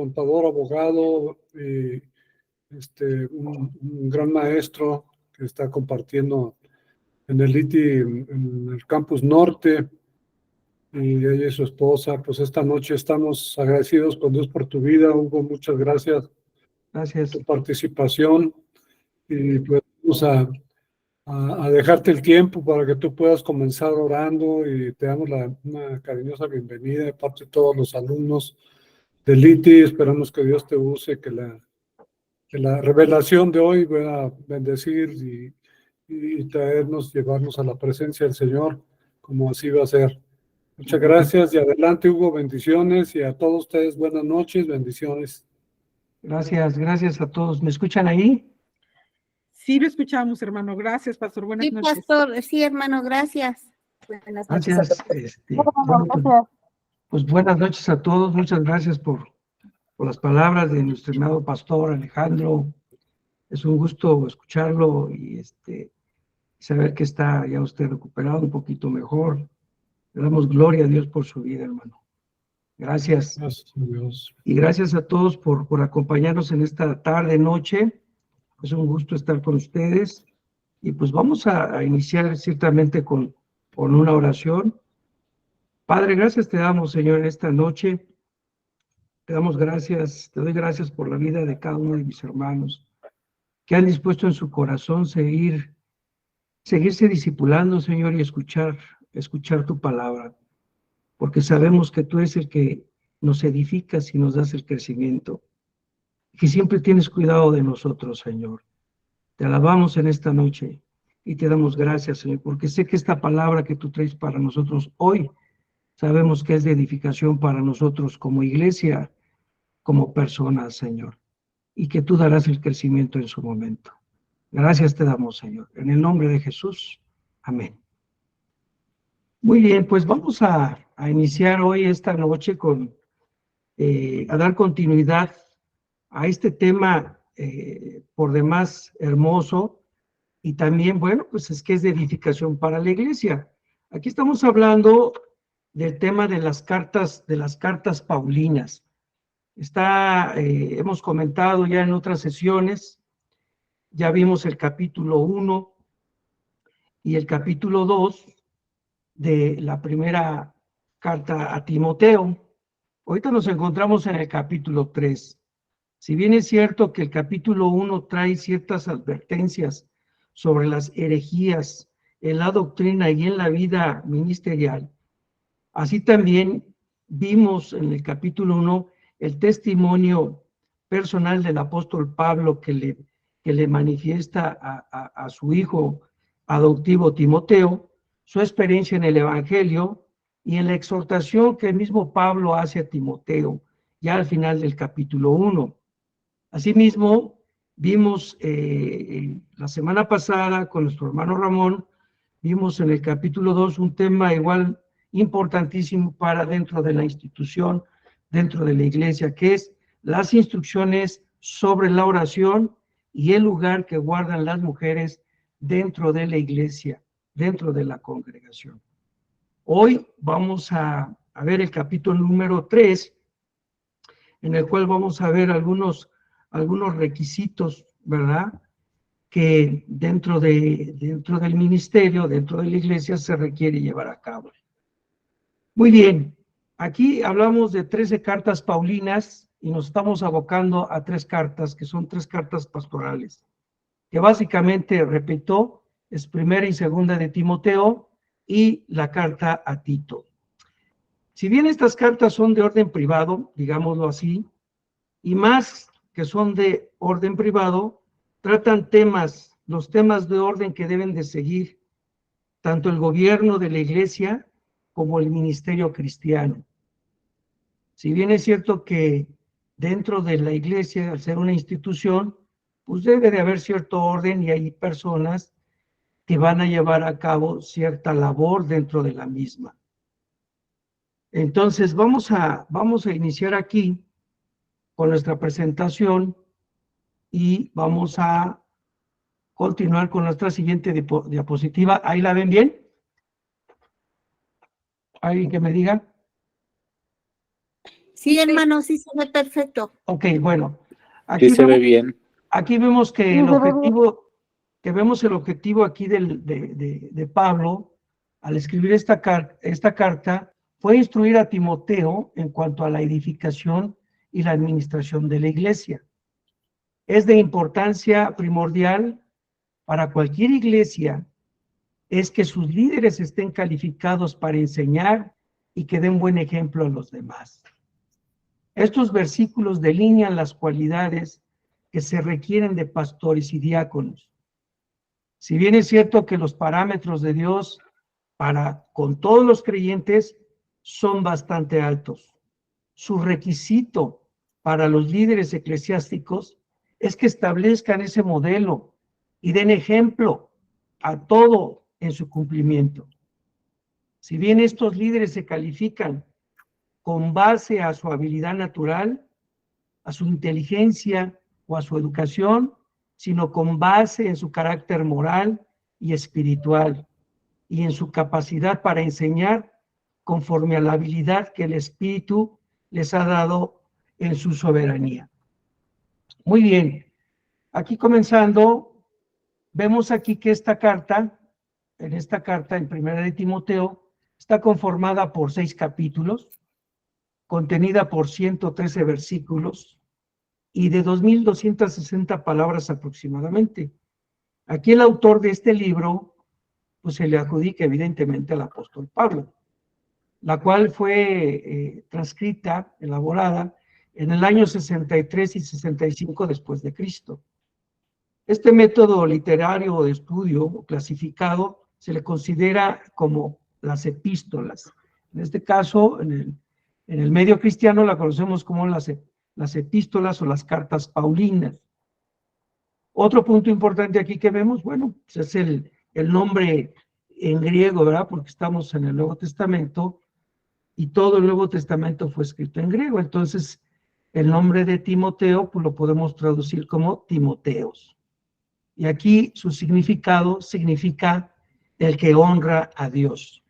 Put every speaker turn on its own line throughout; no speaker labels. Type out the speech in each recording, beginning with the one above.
contador, abogado, un gran maestro que está compartiendo en el ITI, en el campus norte, y ella y su esposa. Pues esta noche estamos agradecidos con Dios por tu vida, Hugo. Muchas gracias
Gracias.
por tu participación, y pues vamos a dejarte el tiempo para que tú puedas comenzar orando, y te damos una cariñosa bienvenida de parte de todos los alumnos del ITI. Esperamos que Dios te use, que la revelación de hoy pueda bendecir y traernos, llevarnos a la presencia del Señor, como así va a ser. Muchas gracias y adelante, Hugo. Bendiciones, y a todos ustedes buenas noches, bendiciones.
Gracias, gracias a todos. ¿Me escuchan ahí?
Sí, lo escuchamos, hermano. Gracias, pastor. Buenas noches.
Sí, pastor. Sí, hermano, gracias.
Buenas noches. Gracias. Pues buenas noches a todos. Muchas gracias por las palabras de nuestro amado pastor Alejandro. Es un gusto escucharlo y saber que está ya usted recuperado un poquito mejor. Le damos gloria a Dios por su vida, hermano. Gracias.
Gracias a Dios.
Y gracias a todos por acompañarnos en esta tarde, noche. Es un gusto estar con ustedes. Y pues vamos a iniciar ciertamente con una oración. Padre, gracias te damos, Señor, en esta noche. Te damos gracias, te doy gracias por la vida de cada uno de mis hermanos que han dispuesto en su corazón seguirse discipulando, Señor, y escuchar tu palabra, porque sabemos que tú eres el que nos edificas y nos das el crecimiento, que siempre tienes cuidado de nosotros, Señor. Te alabamos en esta noche y te damos gracias, Señor, porque sé que esta palabra que tú traes para nosotros hoy, sabemos que es de edificación para nosotros como iglesia, como personas, Señor, y que tú darás el crecimiento en su momento. Gracias te damos, Señor, en el nombre de Jesús. Amén. Muy bien, pues vamos a iniciar hoy, esta noche, a dar continuidad a este tema por demás hermoso, y también, bueno, pues es que es de edificación para la iglesia. Aquí estamos hablando del tema de las cartas paulinas. Hemos comentado ya en otras sesiones, ya vimos el capítulo 1 y el capítulo 2 de la primera carta a Timoteo. Ahorita nos encontramos en el capítulo 3. Si bien es cierto que el capítulo 1 trae ciertas advertencias sobre las herejías en la doctrina y en la vida ministerial, así también vimos en el capítulo 1 el testimonio personal del apóstol Pablo que le manifiesta a su hijo adoptivo Timoteo, su experiencia en el Evangelio y en la exhortación que el mismo Pablo hace a Timoteo, ya al final del capítulo 1. Asimismo, vimos la semana pasada con nuestro hermano Ramón, vimos en el capítulo 2 un tema igual importantísimo para dentro de la institución, dentro de la iglesia, que es las instrucciones sobre la oración y el lugar que guardan las mujeres dentro de la iglesia, dentro de la congregación. Hoy vamos a ver el capítulo número 3, en el cual vamos a ver algunos requisitos, ¿verdad?, que dentro del ministerio, dentro de la iglesia, se requiere llevar a cabo. Muy bien, aquí hablamos de 13 cartas paulinas y nos estamos abocando a 3 cartas, que son 3 cartas pastorales, que básicamente, repito, es primera y segunda de Timoteo y la carta a Tito. Si bien estas cartas son de orden privado, digámoslo así, y más que son de orden privado, tratan los temas de orden que deben de seguir tanto el gobierno de la iglesia como el ministerio cristiano. Si bien es cierto que dentro de la iglesia, al ser una institución, pues debe de haber cierto orden y hay personas que van a llevar a cabo cierta labor dentro de la misma. Entonces, vamos a iniciar aquí con nuestra presentación y vamos a continuar con nuestra siguiente diapositiva. ¿Ahí la ven bien? ¿Alguien que me diga?
Sí, hermano, sí se ve perfecto.
Ok, bueno.
Sí
Aquí
se ve
vemos,
bien.
aquí vemos que el objetivo aquí de Pablo, al escribir esta carta, fue instruir a Timoteo en cuanto a la edificación y la administración de la iglesia. Es de importancia primordial para cualquier iglesia es que sus líderes estén calificados para enseñar y que den buen ejemplo a los demás. Estos versículos delinean las cualidades que se requieren de pastores y diáconos. Si bien es cierto que los parámetros de Dios para con todos los creyentes son bastante altos, su requisito para los líderes eclesiásticos es que establezcan ese modelo y den ejemplo a todo en su cumplimiento. Si bien estos líderes se califican con base a su habilidad natural, a su inteligencia o a su educación, sino con base en su carácter moral y espiritual y en su capacidad para enseñar conforme a la habilidad que el Espíritu les ha dado en su soberanía. Muy bien, aquí comenzando, vemos aquí que en esta carta en Primera de Timoteo, está conformada por 6 capítulos, contenida por 113 versículos y de 2.260 palabras aproximadamente. Aquí el autor de este libro, pues se le adjudica evidentemente al apóstol Pablo, la cual fue transcrita, elaborada en el año 63 y 65 después de Cristo. Este método literario de estudio o clasificado se le considera como las epístolas. En este caso, en el medio cristiano la conocemos como las epístolas o las cartas paulinas. Otro punto importante aquí que vemos, bueno, pues es el nombre en griego, ¿verdad? Porque estamos en el Nuevo Testamento y todo el Nuevo Testamento fue escrito en griego. Entonces, el nombre de Timoteo, pues lo podemos traducir como Timoteos. Y aquí su significado significa el que honra a Dios.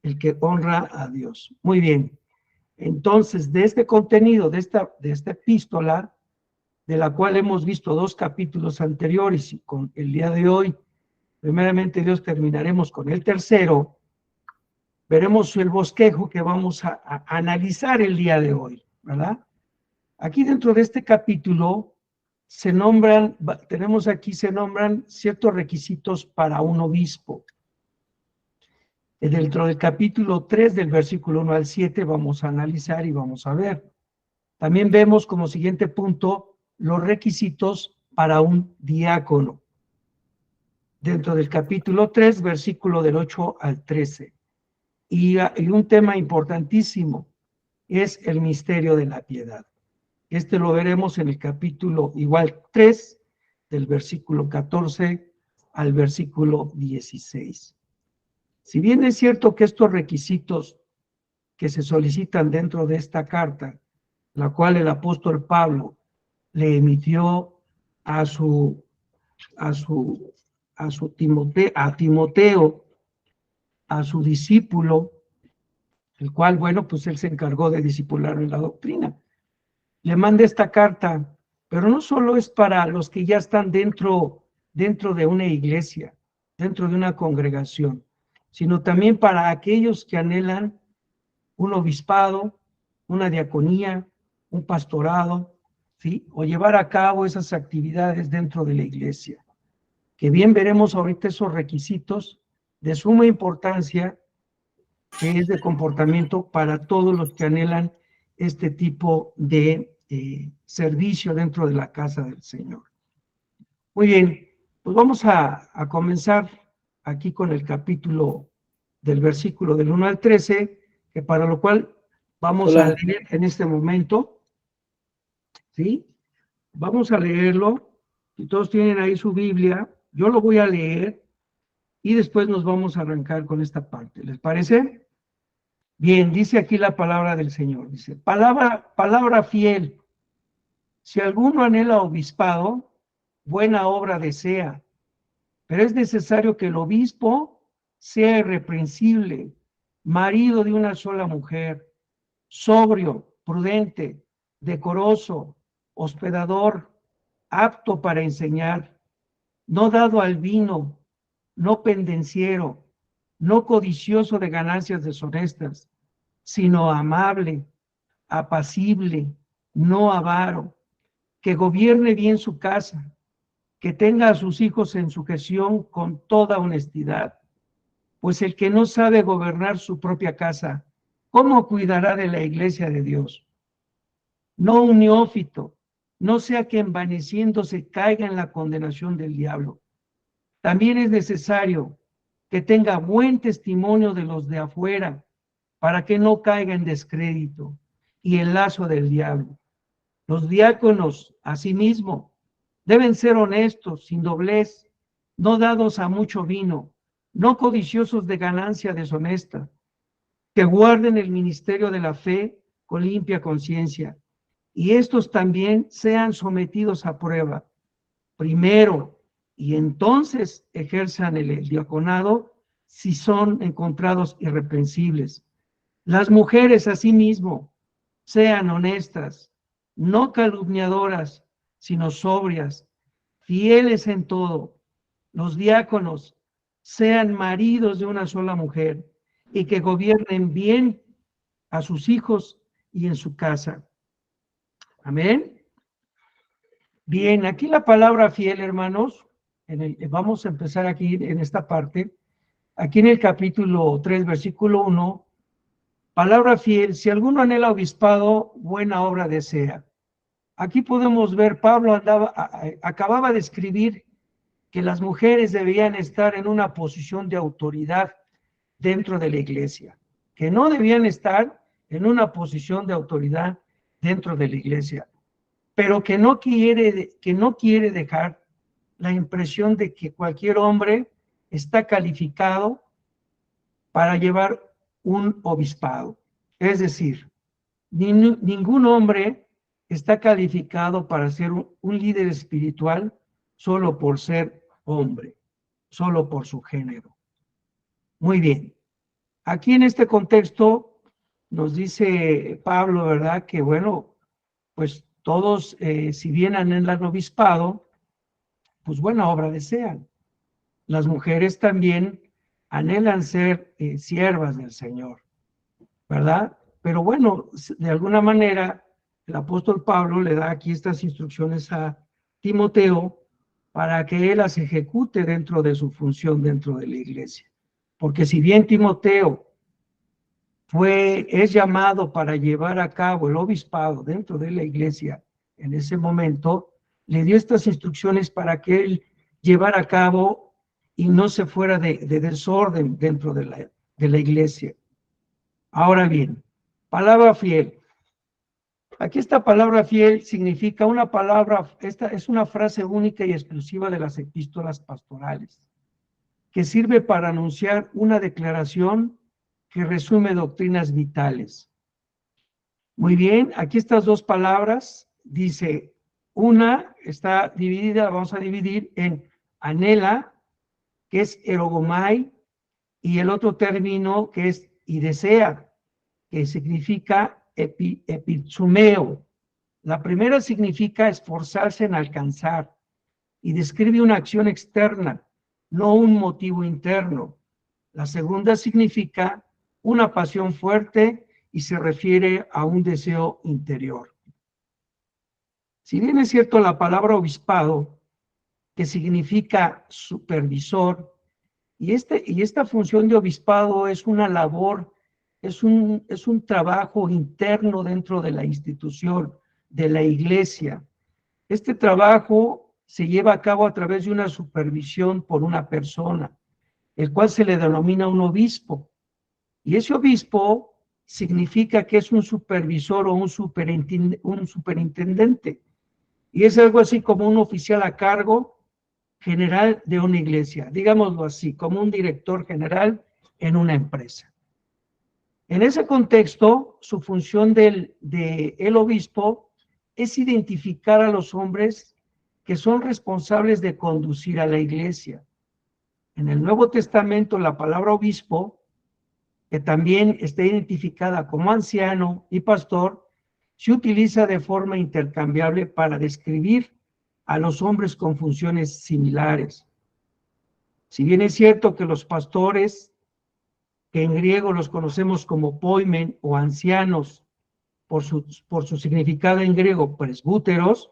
El que honra a Dios. Muy bien. Entonces, de este contenido, de esta epístola, de la cual hemos visto 2 capítulos anteriores y con el día de hoy, primeramente Dios, terminaremos con el tercero, veremos el bosquejo que vamos a analizar el día de hoy, ¿verdad? Aquí dentro de este capítulo se nombran ciertos requisitos para un obispo. Dentro del capítulo 3, del versículo 1 al 7, vamos a analizar y vamos a ver. También vemos como siguiente punto los requisitos para un diácono. Dentro del capítulo 3, versículo del 8 al 13. Y un tema importantísimo es el misterio de la piedad. Este lo veremos en el capítulo igual 3, del versículo 14 al versículo 16. Si bien es cierto que estos requisitos que se solicitan dentro de esta carta, la cual el apóstol Pablo le emitió a Timoteo, a su discípulo, el cual, bueno, pues él se encargó de discipular en la doctrina. Le manda esta carta, pero no solo es para los que ya están dentro de una iglesia, dentro de una congregación, sino también para aquellos que anhelan un obispado, una diaconía, un pastorado, ¿sí? O llevar a cabo esas actividades dentro de la iglesia. Que bien veremos ahorita esos requisitos de suma importancia que es de comportamiento para todos los que anhelan este tipo de servicio dentro de la casa del Señor. Muy bien, pues vamos a comenzar aquí con el capítulo del versículo del 1 al 13, que para lo cual vamos a leer en este momento, ¿sí? Vamos a leerlo, si todos tienen ahí su Biblia, yo lo voy a leer y después nos vamos a arrancar con esta parte, ¿les parece? Bien, dice aquí la palabra del Señor, dice, palabra fiel, si alguno anhela obispado, buena obra desea, pero es necesario que el obispo sea irreprensible, marido de una sola mujer, sobrio, prudente, decoroso, hospedador, apto para enseñar, no dado al vino, no pendenciero, no codicioso de ganancias deshonestas, sino amable, apacible, no avaro, que gobierne bien su casa, que tenga a sus hijos en sujeción con toda honestidad. Pues el que no sabe gobernar su propia casa, ¿cómo cuidará de la iglesia de Dios? No un neófito, no sea que envaneciéndose caiga en la condenación del diablo. También es necesario que tenga buen testimonio de los de afuera, para que no caiga en descrédito y el lazo del diablo. Los diáconos, asimismo, deben ser honestos, sin doblez, no dados a mucho vino, no codiciosos de ganancia deshonesta, que guarden el ministerio de la fe con limpia conciencia, y estos también sean sometidos a prueba, primero, y entonces ejerzan el diaconado si son encontrados irreprensibles. Las mujeres, asimismo, sean honestas, no calumniadoras, sino sobrias, fieles en todo. Los diáconos sean maridos de una sola mujer y que gobiernen bien a sus hijos y en su casa. Amén. Bien, aquí la palabra fiel, hermanos, vamos a empezar aquí en esta parte, aquí en el capítulo 3, versículo 1, palabra fiel, si alguno anhela obispado, buena obra desea. Aquí podemos ver, Pablo acababa de escribir que las mujeres debían estar en una posición de autoridad dentro de la iglesia, que no debían estar en una posición de autoridad dentro de la iglesia, pero que no quiere dejar la impresión de que cualquier hombre está calificado para llevar un obispado. Es decir, ningún hombre está calificado para ser un líder espiritual solo por ser hombre, solo por su género. Muy bien. Aquí en este contexto nos dice Pablo, ¿verdad? Que bueno, pues todos, si bien anhelan el obispado, pues buena obra desean. Las mujeres también anhelan ser siervas del Señor, ¿verdad? Pero bueno, de alguna manera, el apóstol Pablo le da aquí estas instrucciones a Timoteo para que él las ejecute dentro de su función dentro de la iglesia. Porque si bien Timoteo es llamado para llevar a cabo el obispado dentro de la iglesia en ese momento, le dio estas instrucciones para que él llevara a cabo y no se fuera de desorden dentro de la iglesia. Ahora bien, palabra fiel. Aquí esta palabra fiel significa una palabra, esta es una frase única y exclusiva de las epístolas pastorales, que sirve para anunciar una declaración que resume doctrinas vitales. Muy bien, aquí estas dos palabras, dice, una está dividida, vamos a dividir en anhela, que es erogomai, y el otro término que es y desea, que significa epizumeo. La primera significa esforzarse en alcanzar y describe una acción externa, no un motivo interno. La segunda significa una pasión fuerte y se refiere a un deseo interior. Si bien es cierto la palabra obispado, que significa supervisor, y esta función de obispado es una labor, es un trabajo interno dentro de la institución, de la iglesia. Este trabajo se lleva a cabo a través de una supervisión por una persona, el cual se le denomina un obispo. Y ese obispo significa que es un supervisor o un superintendente. Y es algo así como un oficial a cargo general de una iglesia, digámoslo así, como un director general en una empresa. En ese contexto, su función del obispo es identificar a los hombres que son responsables de conducir a la iglesia. En el Nuevo Testamento, la palabra obispo, que también está identificada como anciano y pastor, se utiliza de forma intercambiable para describir a los hombres con funciones similares. Si bien es cierto que los pastores, que en griego los conocemos como poimen o ancianos, por su significado en griego, presbúteros,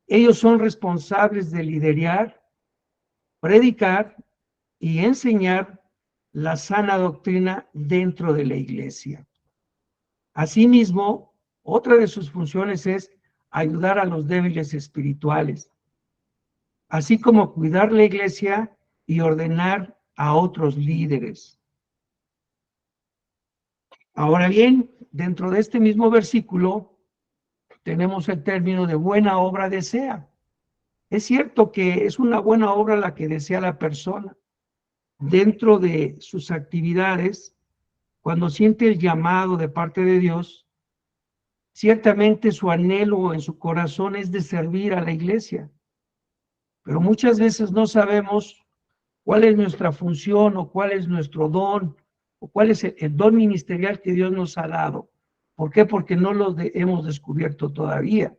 ellos son responsables de liderar, predicar y enseñar la sana doctrina dentro de la iglesia. Asimismo, otra de sus funciones es ayudar a los débiles espirituales, así como cuidar la iglesia y ordenar a otros líderes. Ahora bien, dentro de este mismo versículo tenemos el término de buena obra desea. Es cierto que es una buena obra la que desea la persona dentro de sus actividades. Cuando siente el llamado de parte de Dios, ciertamente su anhelo en su corazón es de servir a la iglesia, pero muchas veces no sabemos cuál es nuestra función o cuál es nuestro don o cuál es el don ministerial que Dios nos ha dado. ¿Por qué? Porque no lo hemos descubierto todavía.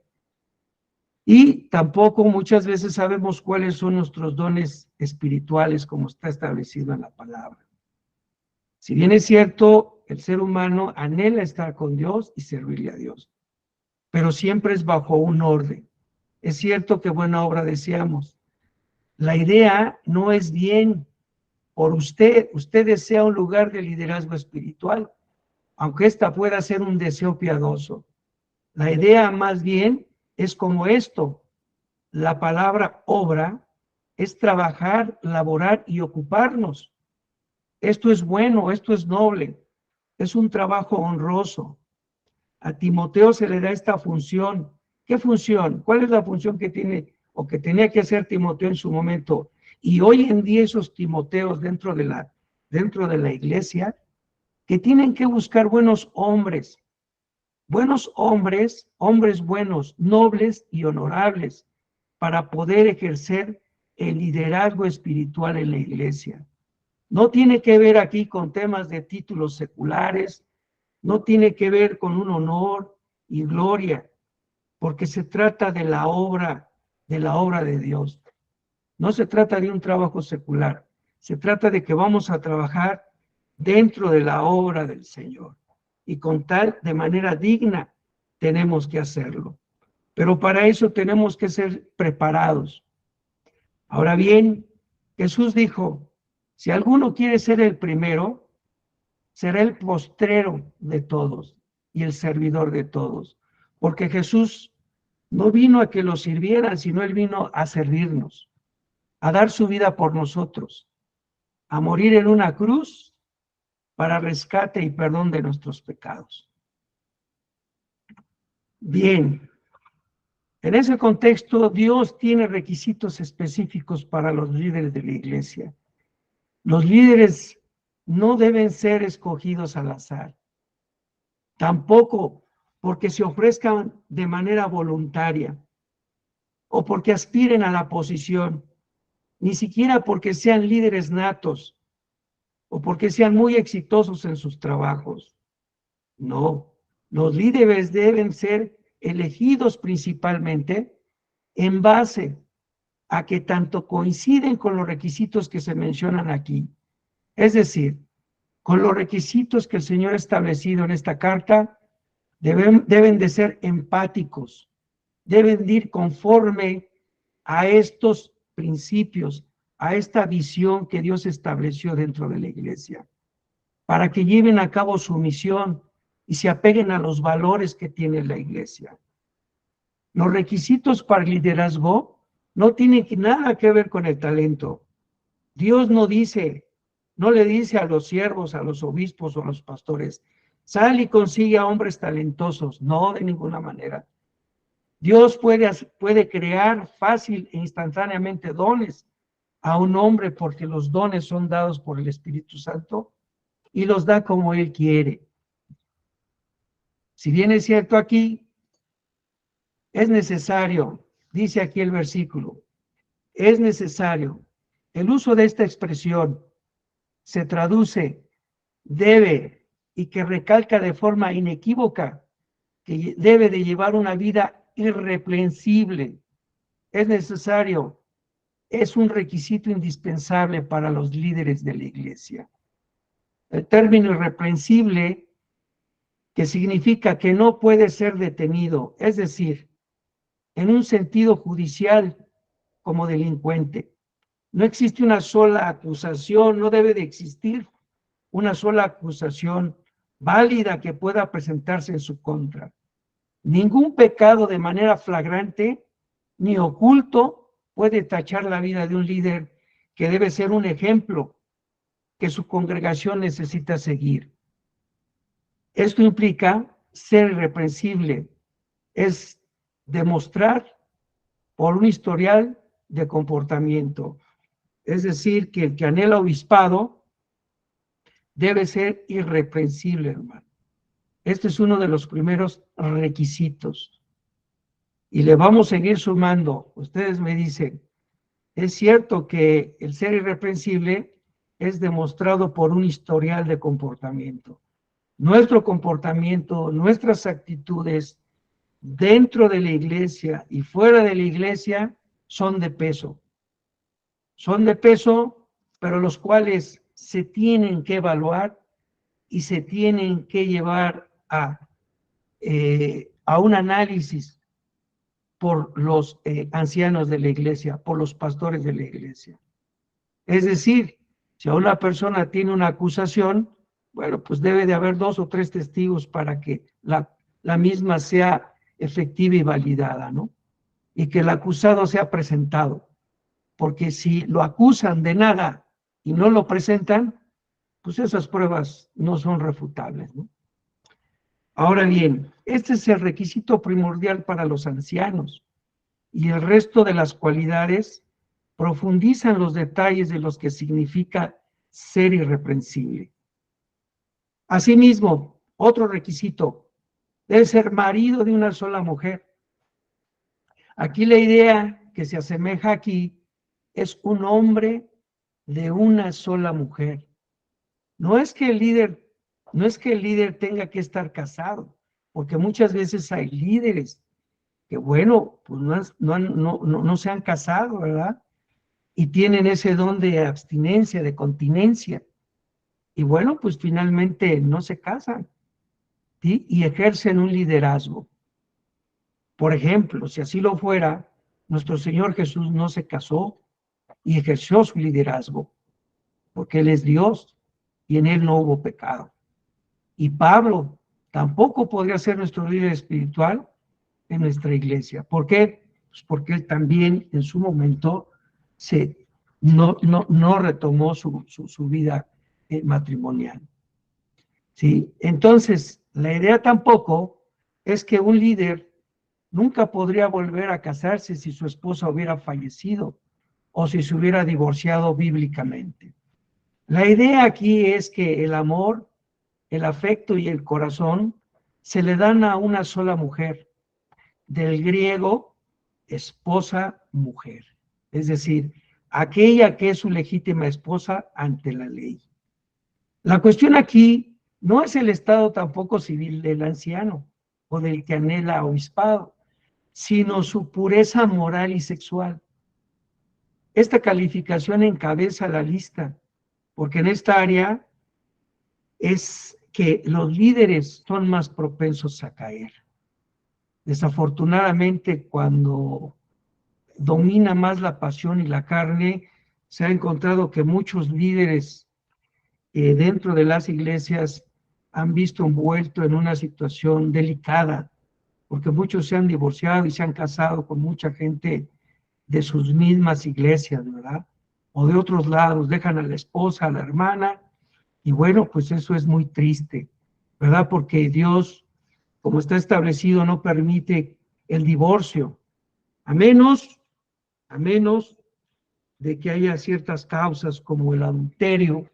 Y tampoco muchas veces sabemos cuáles son nuestros dones espirituales como está establecido en la palabra. Si bien es cierto, el ser humano anhela estar con Dios y servirle a Dios, pero siempre es bajo un orden. Es cierto que buena obra deseamos. La idea no es bien por usted desea un lugar de liderazgo espiritual, aunque esta pueda ser un deseo piadoso. La idea más bien es como esto. La palabra obra es trabajar, laborar y ocuparnos. Esto es bueno, esto es noble, es un trabajo honroso. A Timoteo se le da esta función. ¿Qué función? ¿Cuál es la función que tiene o que tenía que hacer Timoteo en su momento? Y hoy en día esos Timoteos dentro de la iglesia, que tienen que buscar buenos hombres, hombres buenos, nobles y honorables, para poder ejercer el liderazgo espiritual en la iglesia. No tiene que ver aquí con temas de títulos seculares, no tiene que ver con un honor y gloria, porque se trata de la obra de Dios. No se trata de un trabajo secular, se trata de que vamos a trabajar dentro de la obra del Señor. Y con tal, de manera digna, tenemos que hacerlo. Pero para eso tenemos que ser preparados. Ahora bien, Jesús dijo, si alguno quiere ser el primero, será el postrero de todos y el servidor de todos. Porque Jesús no vino a que lo sirvieran, sino Él vino a servirnos, a dar su vida por nosotros, a morir en una cruz para rescate y perdón de nuestros pecados. Bien, en ese contexto, Dios tiene requisitos específicos para los líderes de la iglesia. Los líderes no deben ser escogidos al azar, tampoco porque se ofrezcan de manera voluntaria o porque aspiren a la posición, ni siquiera porque sean líderes natos o porque sean muy exitosos en sus trabajos. No, los líderes deben ser elegidos principalmente en base a que tanto coinciden con los requisitos que se mencionan aquí, es decir, con los requisitos que el Señor ha establecido en esta carta, deben de ser empáticos, deben de ir conforme a estos principios, a esta visión que Dios estableció dentro de la iglesia, para que lleven a cabo su misión y se apeguen a los valores que tiene la iglesia. Los requisitos para el liderazgo no tienen nada que ver con el talento. Dios no le dice a los siervos, a los obispos o a los pastores, sal y consigue a hombres talentosos. No, de ninguna manera. Dios puede crear fácil e instantáneamente dones a un hombre porque los dones son dados por el Espíritu Santo y los da como Él quiere. Si bien es cierto aquí, es necesario, dice aquí el versículo, es necesario. El uso de esta expresión se traduce debe y que recalca de forma inequívoca que debe de llevar una vida irreprensible. Es necesario, es un requisito indispensable para los líderes de la iglesia. El término irreprensible, que significa que no puede ser detenido, es decir, en un sentido judicial como delincuente. No existe una sola acusación, no debe de existir una sola acusación válida que pueda presentarse en su contra. Ningún pecado de manera flagrante ni oculto puede tachar la vida de un líder que debe ser un ejemplo que su congregación necesita seguir. Esto implica ser irreprensible, es demostrar por un historial de comportamiento. Es decir, que el que anhela obispado debe ser irreprensible, hermano. Este es uno de los primeros requisitos. Y le vamos a seguir sumando. Ustedes me dicen, es cierto que el ser irreprensible es demostrado por un historial de comportamiento. Nuestro comportamiento, nuestras actitudes dentro de la iglesia y fuera de la iglesia son de peso. Son de peso, pero los cuales se tienen que evaluar y se tienen que llevar a un análisis por los ancianos de la iglesia, por los pastores de la iglesia. Es decir, si a una persona tiene una acusación, bueno, pues debe de haber 2 o 3 testigos para que la misma sea efectiva y validada, ¿no? Y que el acusado sea presentado. Porque si lo acusan de nada y no lo presentan, pues esas pruebas no son refutables, ¿no? Ahora bien, este es el requisito primordial para los ancianos, y el resto de las cualidades profundizan los detalles de los que significa ser irreprensible. Asimismo, otro requisito, debe ser marido de una sola mujer. Aquí la idea que se asemeja aquí es un hombre de una sola mujer. No es que el líder tenga que estar casado, porque muchas veces hay líderes que, bueno, pues no se han casado, ¿verdad? Y tienen ese don de abstinencia, de continencia. Y bueno, pues finalmente no se casan, ¿sí? Y ejercen un liderazgo. Por ejemplo, si así lo fuera, nuestro Señor Jesús no se casó y ejerció su liderazgo, porque Él es Dios y en Él no hubo pecado. Y Pablo tampoco podría ser nuestro líder espiritual en nuestra iglesia. ¿Por qué? Pues porque él también en su momento no retomó su vida matrimonial. ¿Sí? Entonces, la idea tampoco es que un líder nunca podría volver a casarse si su esposa hubiera fallecido o si se hubiera divorciado bíblicamente. La idea aquí es que el amor, el afecto y el corazón se le dan a una sola mujer. Del griego, esposa, mujer. Es decir, aquella que es su legítima esposa ante la ley. La cuestión aquí no es el estado tampoco civil del anciano o del que anhela obispado, sino su pureza moral y sexual. Esta calificación encabeza la lista, porque en esta área es que los líderes son más propensos a caer. Desafortunadamente, cuando domina más la pasión y la carne, se ha encontrado que muchos líderes dentro de las iglesias han visto envuelto en una situación delicada, porque muchos se han divorciado y se han casado con mucha gente de sus mismas iglesias, ¿verdad? O de otros lados, dejan a la esposa, a la hermana, y bueno, pues eso es muy triste, ¿verdad? Porque Dios, como está establecido, no permite el divorcio, a menos de que haya ciertas causas como el adulterio,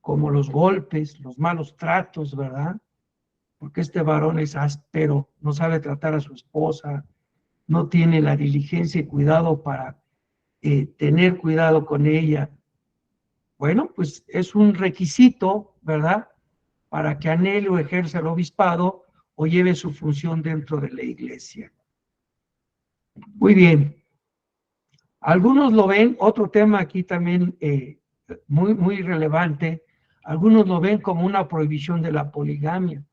como los golpes, los malos tratos, ¿verdad? Porque este varón es áspero, no sabe tratar a su esposa, no tiene la diligencia y cuidado para tener cuidado con ella. Bueno, pues es un requisito, ¿verdad? Para que anhele o ejerza el obispado, o lleve su función dentro de la iglesia. Muy bien. Algunos lo ven, otro tema aquí también muy relevante, algunos lo ven como una prohibición de la poligamia.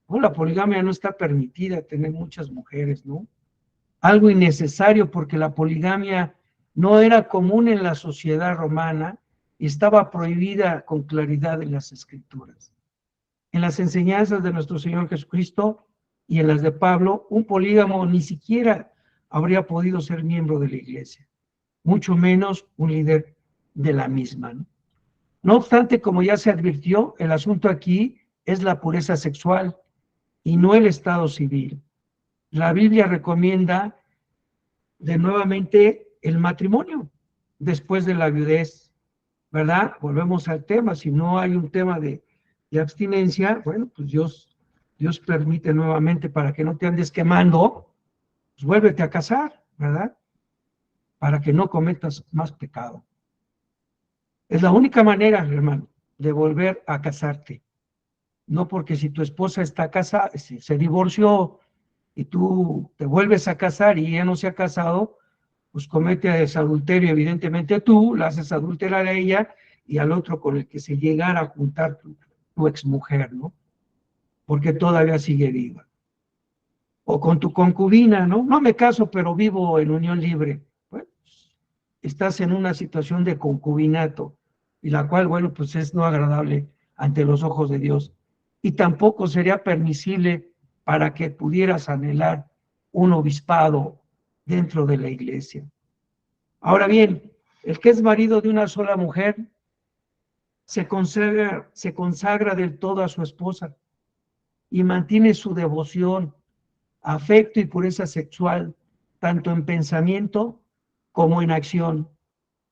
No, la poligamia no está permitida, tener muchas mujeres, ¿no? Algo innecesario porque la poligamia no era común en la sociedad romana y estaba prohibida con claridad en las escrituras. En las enseñanzas de nuestro Señor Jesucristo y en las de Pablo, un polígamo ni siquiera habría podido ser miembro de la iglesia, mucho menos un líder de la misma, ¿no? No obstante, como ya se advirtió, el asunto aquí es la pureza sexual y no el estado civil. La Biblia recomienda de nuevamente el matrimonio después de la viudez, ¿verdad? Volvemos al tema, si no hay un tema de abstinencia, bueno, pues Dios permite nuevamente para que no te andes quemando, pues vuélvete a casar, ¿verdad? Para que no cometas más pecado. Es la única manera, hermano, de volver a casarte. No porque si tu esposa está casada, si se divorció y tú te vuelves a casar y ella no se ha casado, pues comete adulterio, evidentemente tú, la haces adulterar a ella y al otro con el que se llegara a juntar tu exmujer, ¿no? Porque todavía sigue viva. O con tu concubina, ¿no? No me caso, pero vivo en unión libre. Bueno, estás en una situación de concubinato, y la cual, bueno, pues es no agradable ante los ojos de Dios. Y tampoco sería permisible para que pudieras anhelar un obispado dentro de la iglesia. Ahora bien, el que es marido de una sola mujer se consagra del todo a su esposa y mantiene su devoción, afecto y pureza sexual, tanto en pensamiento como en acción.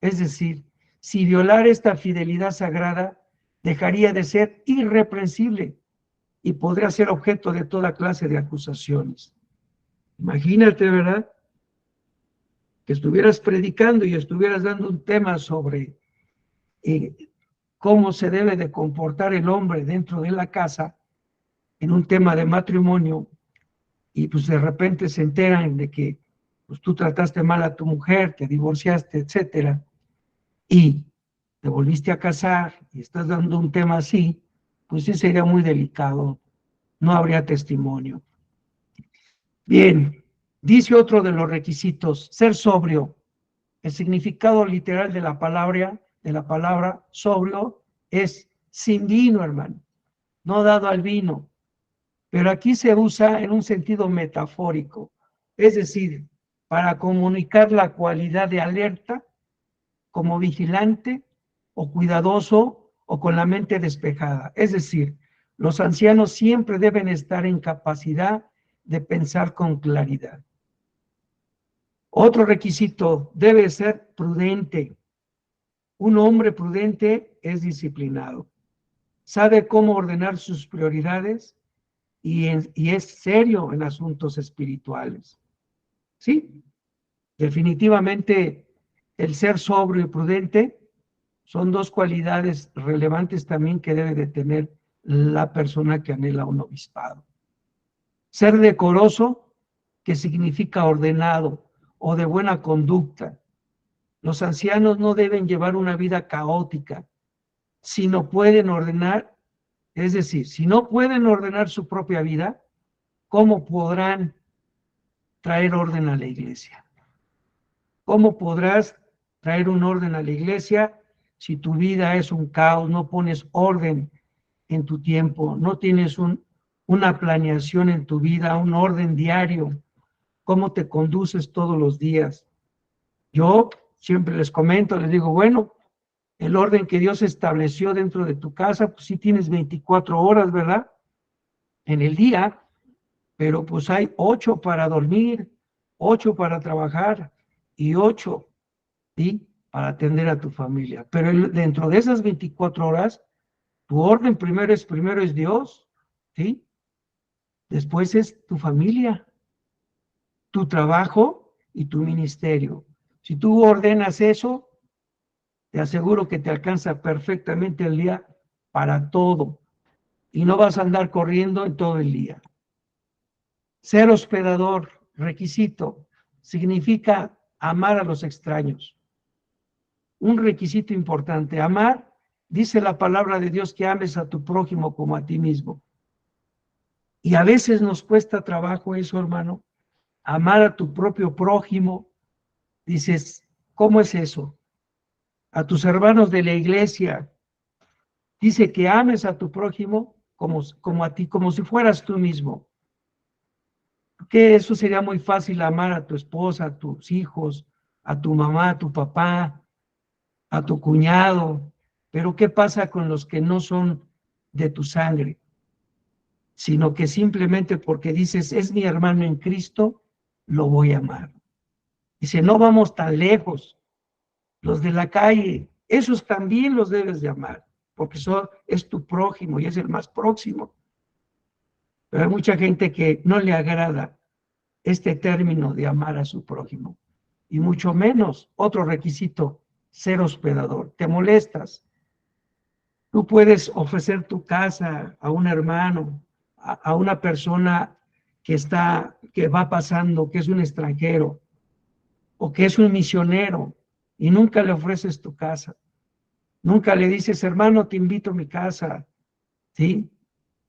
Es decir, si violar esta fidelidad sagrada, dejaría de ser irreprensible y podría ser objeto de toda clase de acusaciones. Imagínate, ¿verdad? Que estuvieras predicando y estuvieras dando un tema sobre cómo se debe de comportar el hombre dentro de la casa, en un tema de matrimonio, y pues de repente se enteran de que pues tú trataste mal a tu mujer, te divorciaste, etcétera, y te volviste a casar y estás dando un tema así, pues sí sería muy delicado, no habría testimonio. Bien, dice otro de los requisitos, ser sobrio. El significado literal de la palabra sobrio es sin vino, hermano, no dado al vino. Pero aquí se usa en un sentido metafórico, es decir, para comunicar la cualidad de alerta, como vigilante o cuidadoso o con la mente despejada. Es decir, los ancianos siempre deben estar en capacidad de pensar con claridad. Otro requisito debe ser prudente. Un hombre prudente es disciplinado, sabe cómo ordenar sus prioridades y es serio en asuntos espirituales. Sí, definitivamente el ser sobrio y prudente son dos cualidades relevantes también que debe de tener la persona que anhela un obispado. Ser decoroso, que significa ordenado o de buena conducta. Los ancianos no deben llevar una vida caótica, sino pueden ordenar, es decir, si no pueden ordenar su propia vida, ¿cómo podrán traer orden a la iglesia? ¿Cómo podrás traer un orden a la iglesia si tu vida es un caos, no pones orden en tu tiempo, no tienes una planeación en tu vida, un orden diario? ¿Cómo te conduces todos los días? Yo siempre les comento, les digo, bueno, el orden que Dios estableció dentro de tu casa, pues sí tienes 24 horas, ¿verdad? En el día, pero pues hay 8 para dormir, 8 para trabajar y 8, ¿sí?, para atender a tu familia. Pero dentro de esas 24 horas, tu orden primero es Dios, ¿sí? Después es tu familia, tu trabajo y tu ministerio. Si tú ordenas eso, te aseguro que te alcanza perfectamente el día para todo y no vas a andar corriendo en todo el día. Ser hospedador, requisito, significa amar a los extraños. Un requisito importante, amar, dice la palabra de Dios que ames a tu prójimo como a ti mismo. Y a veces nos cuesta trabajo eso, hermano, amar a tu propio prójimo. Dices, ¿cómo es eso? A tus hermanos de la iglesia, dice que ames a tu prójimo como a ti, como si fueras tú mismo. Que eso sería muy fácil, amar a tu esposa, a tus hijos, a tu mamá, a tu papá, a tu cuñado. Pero ¿qué pasa con los que no son de tu sangre? Sino que simplemente porque dices, es mi hermano en Cristo, lo voy a amar. Dice, no vamos tan lejos. Los de la calle, esos también los debes de amar, porque es tu prójimo y es el más próximo. Pero hay mucha gente que no le agrada este término de amar a su prójimo. Y mucho menos, otro requisito, ser hospedador. Te molestas. Tú puedes ofrecer tu casa a un hermano, a una persona que va pasando, que es un extranjero, o que es un misionero, y nunca le ofreces tu casa. Nunca le dices, hermano, te invito a mi casa, ¿sí?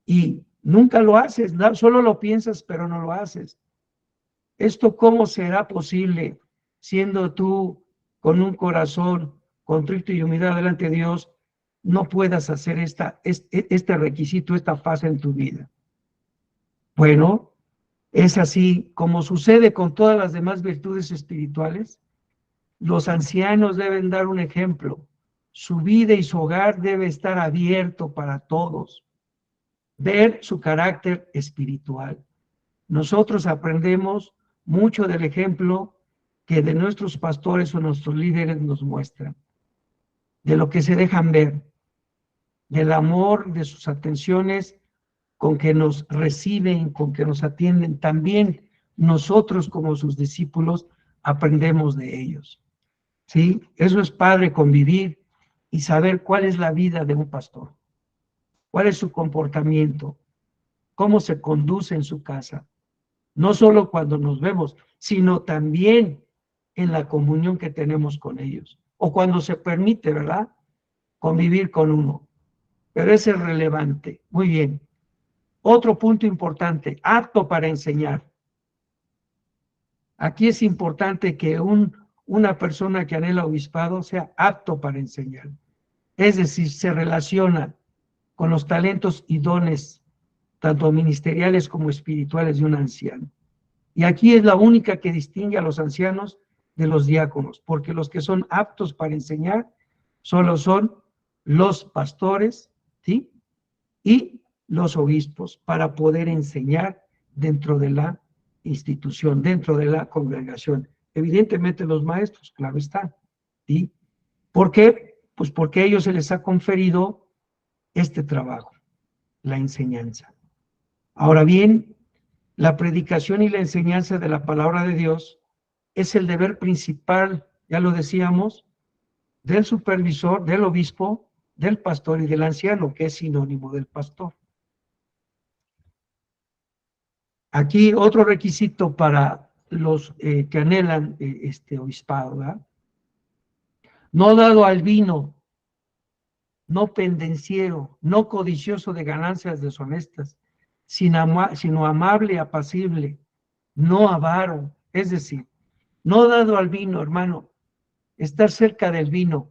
Y nunca lo haces, solo lo piensas, pero no lo haces. ¿Esto cómo será posible siendo tú con un corazón contrito y humillado delante de Dios, no puedas hacer este requisito, esta fase en tu vida? Bueno, es así como sucede con todas las demás virtudes espirituales. Los ancianos deben dar un ejemplo. Su vida y su hogar debe estar abierto para todos. Ver su carácter espiritual. Nosotros aprendemos mucho del ejemplo que de nuestros pastores o nuestros líderes nos muestran, de lo que se dejan ver, del amor, de sus atenciones con que nos reciben, con que nos atienden. También nosotros como sus discípulos aprendemos de ellos. ¿Sí? Eso es padre, convivir y saber cuál es la vida de un pastor, cuál es su comportamiento, cómo se conduce en su casa, no solo cuando nos vemos, sino también en la comunión que tenemos con ellos, o cuando se permite, ¿verdad?, convivir con uno. Pero ese es relevante. Muy bien. Otro punto importante, apto para enseñar. Aquí es importante que una persona que anhela obispado sea apto para enseñar. Es decir, se relaciona con los talentos y dones, tanto ministeriales como espirituales, de un anciano. Y aquí es la única que distingue a los ancianos de los diáconos, porque los que son aptos para enseñar solo son los pastores, ¿sí?, y los obispos, para poder enseñar dentro de la institución, dentro de la congregación. Evidentemente los maestros, claro está, ¿sí? ¿Por qué? Pues porque a ellos se les ha conferido este trabajo, la enseñanza. Ahora bien, la predicación y la enseñanza de la palabra de Dios es el deber principal, ya lo decíamos, del supervisor, del obispo, del pastor y del anciano, que es sinónimo del pastor. Aquí otro requisito para los que anhelan este obispado, ¿verdad? No dado al vino, no pendenciero, no codicioso de ganancias deshonestas, sino amable y apacible, no avaro, es decir, no dado al vino, hermano, estar cerca del vino.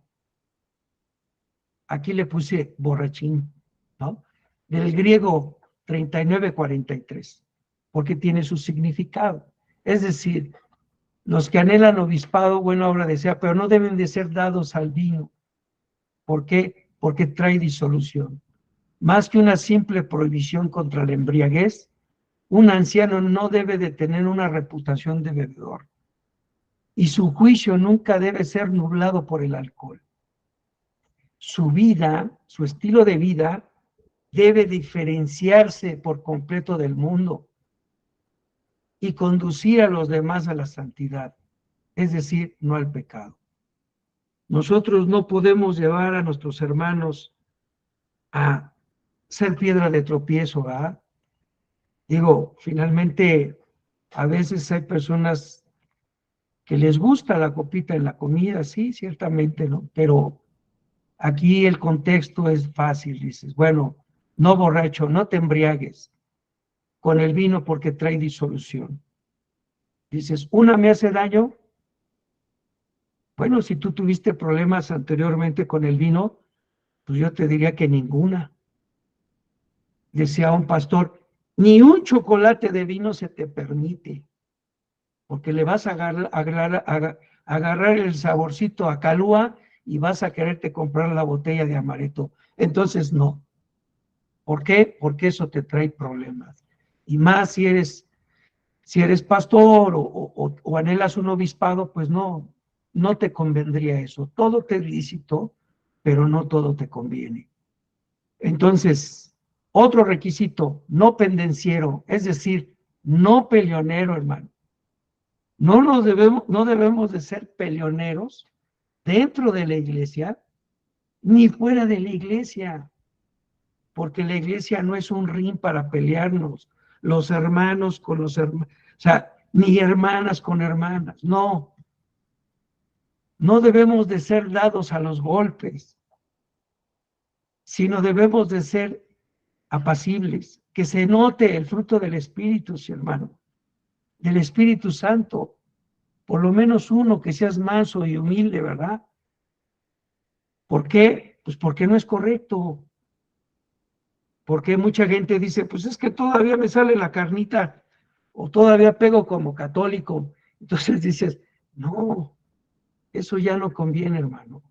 Aquí le puse borrachín, ¿no? Del griego 39:43, porque tiene su significado. Es decir, los que anhelan obispado, buena obra desea, pero no deben de ser dados al vino. ¿Por qué? Porque trae disolución. Más que una simple prohibición contra la embriaguez, un anciano no debe de tener una reputación de bebedor. Y su juicio nunca debe ser nublado por el alcohol. Su vida, su estilo de vida, debe diferenciarse por completo del mundo y conducir a los demás a la santidad, es decir, no al pecado. Nosotros no podemos llevar a nuestros hermanos a ser piedra de tropiezo, ¿verdad? Digo, finalmente, a veces hay personas que les gusta la copita en la comida, sí, ciertamente, ¿no? Pero aquí el contexto es fácil, dices, bueno, no borracho, no te embriagues con el vino porque trae disolución. Dices, ¿una me hace daño? Bueno, si tú tuviste problemas anteriormente con el vino, pues yo te diría que ninguna. Decía un pastor, ni un chocolate de vino se te permite, porque le vas a agarrar el saborcito a Calúa y vas a quererte comprar la botella de amaretto. Entonces, no. ¿Por qué? Porque eso te trae problemas. Y más si eres pastor o anhelas un obispado, pues no te convendría eso. Todo te es lícito, pero no todo te conviene. Entonces, otro requisito, no pendenciero, es decir, no peleonero, hermano. No debemos de ser peleoneros dentro de la iglesia, ni fuera de la iglesia, porque la iglesia no es un ring para pelearnos, los hermanos con los hermanos, o sea, ni hermanas con hermanas, no debemos de ser dados a los golpes, sino debemos de ser apacibles, que se note el fruto del Espíritu, sí, hermano, del Espíritu Santo, por lo menos uno que seas manso y humilde, ¿verdad? ¿Por qué? Pues porque no es correcto. Porque mucha gente dice, pues es que todavía me sale la carnita o todavía pego como católico. Entonces dices, no, eso ya no conviene, hermano.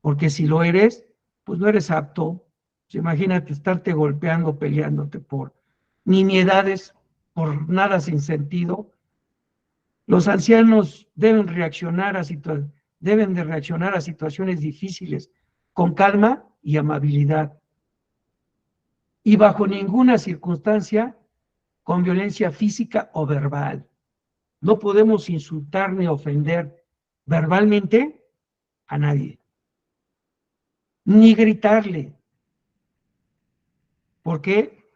Porque si lo eres, pues no eres apto. Pues imagínate estarte golpeando, peleándote por nimiedades, por nada sin sentido. Los ancianos deben de reaccionar a situaciones difíciles con calma y amabilidad. Y bajo ninguna circunstancia con violencia física o verbal. No podemos insultar ni ofender verbalmente a nadie, ni gritarle. ¿Por qué?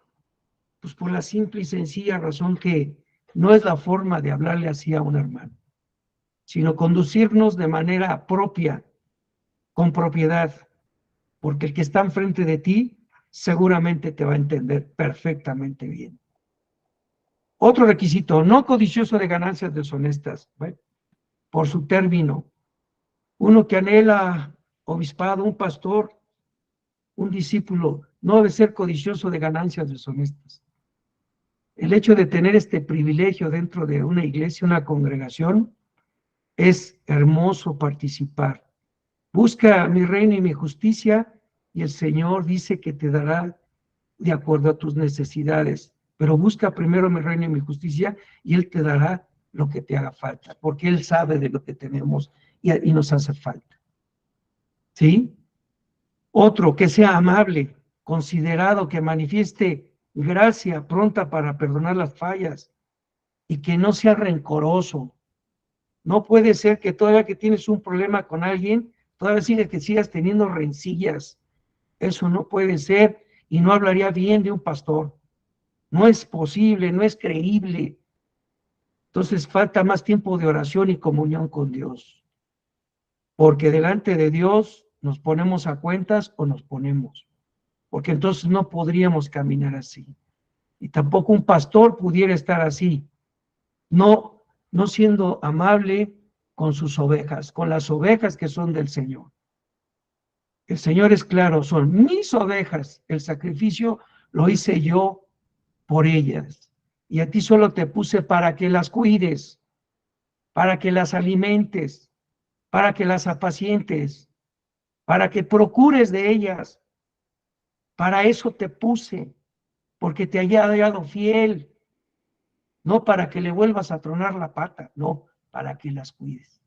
Pues por la simple y sencilla razón que no es la forma de hablarle así a un hermano, sino conducirnos de manera propia, con propiedad, porque el que está enfrente de ti seguramente te va a entender perfectamente bien. Otro requisito, no codicioso de ganancias deshonestas, ¿ve? Por su término. Uno que anhela obispado, un pastor, un discípulo, no debe ser codicioso de ganancias deshonestas. El hecho de tener este privilegio dentro de una iglesia, una congregación, es hermoso participar. Busca mi reino y mi justicia, y el Señor dice que te dará de acuerdo a tus necesidades. Pero busca primero mi reino y mi justicia, y Él te dará lo que te haga falta, porque Él sabe de lo que tenemos y nos hace falta. ¿Sí? Otro, que sea amable, considerado, que manifieste gracia pronta para perdonar las fallas y que no sea rencoroso. No puede ser que todavía que tienes un problema con alguien, todavía sigas teniendo rencillas. Eso no puede ser y no hablaría bien de un pastor. No es posible, no es creíble. Entonces falta más tiempo de oración y comunión con Dios. Porque delante de Dios nos ponemos a cuentas o nos ponemos. Porque entonces no podríamos caminar así. Y tampoco un pastor pudiera estar así. No siendo amable con sus ovejas, con las ovejas que son del Señor. El Señor es claro, son mis ovejas. El sacrificio lo hice yo por ellas. Y a ti solo te puse para que las cuides, para que las alimentes, para que las apacientes, para que procures de ellas. Para eso te puse, porque te haya hallado fiel, no para que le vuelvas a tronar la pata, no, para que las cuides.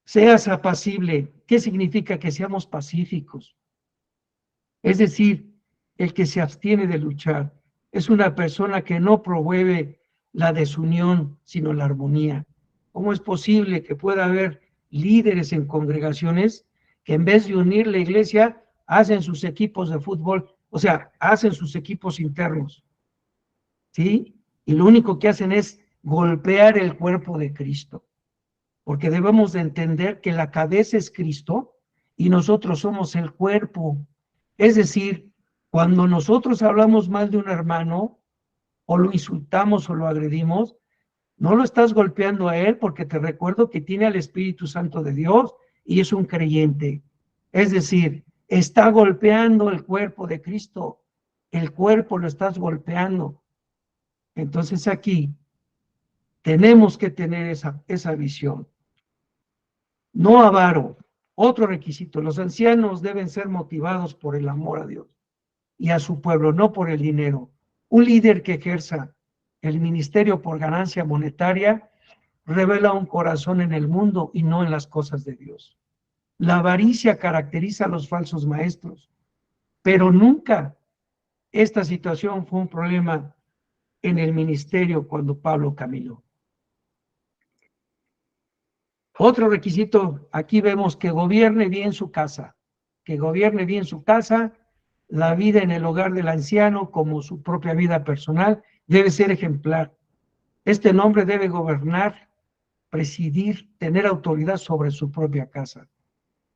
Seas apacible. ¿Qué significa que seamos pacíficos? Es decir, el que se abstiene de luchar es una persona que no promueve la desunión, sino la armonía. ¿Cómo es posible que pueda haber líderes en congregaciones que en vez de unir la iglesia, hacen sus equipos de fútbol, o sea, hacen sus equipos internos? ¿sí? Y lo único que hacen es golpear el cuerpo de Cristo, porque debemos de entender que la cabeza es Cristo y nosotros somos el cuerpo. Es decir, cuando nosotros hablamos mal de un hermano, o lo insultamos o lo agredimos, no lo estás golpeando a él, porque te recuerdo que tiene al Espíritu Santo de Dios y es un creyente. Es decir, está golpeando el cuerpo de Cristo. El cuerpo lo estás golpeando. Entonces aquí tenemos que tener esa visión. No avaro. Otro requisito: los ancianos deben ser motivados por el amor a Dios y a su pueblo, no por el dinero. Un líder que ejerza el ministerio por ganancia monetaria revela un corazón en el mundo y no en las cosas de Dios. La avaricia caracteriza a los falsos maestros, pero nunca esta situación fue un problema en el ministerio cuando Pablo caminó. Otro requisito, aquí vemos que gobierne bien su casa, que gobierne bien su casa. La vida en el hogar del anciano, como su propia vida personal, debe ser ejemplar. Este hombre debe gobernar, presidir, tener autoridad sobre su propia casa.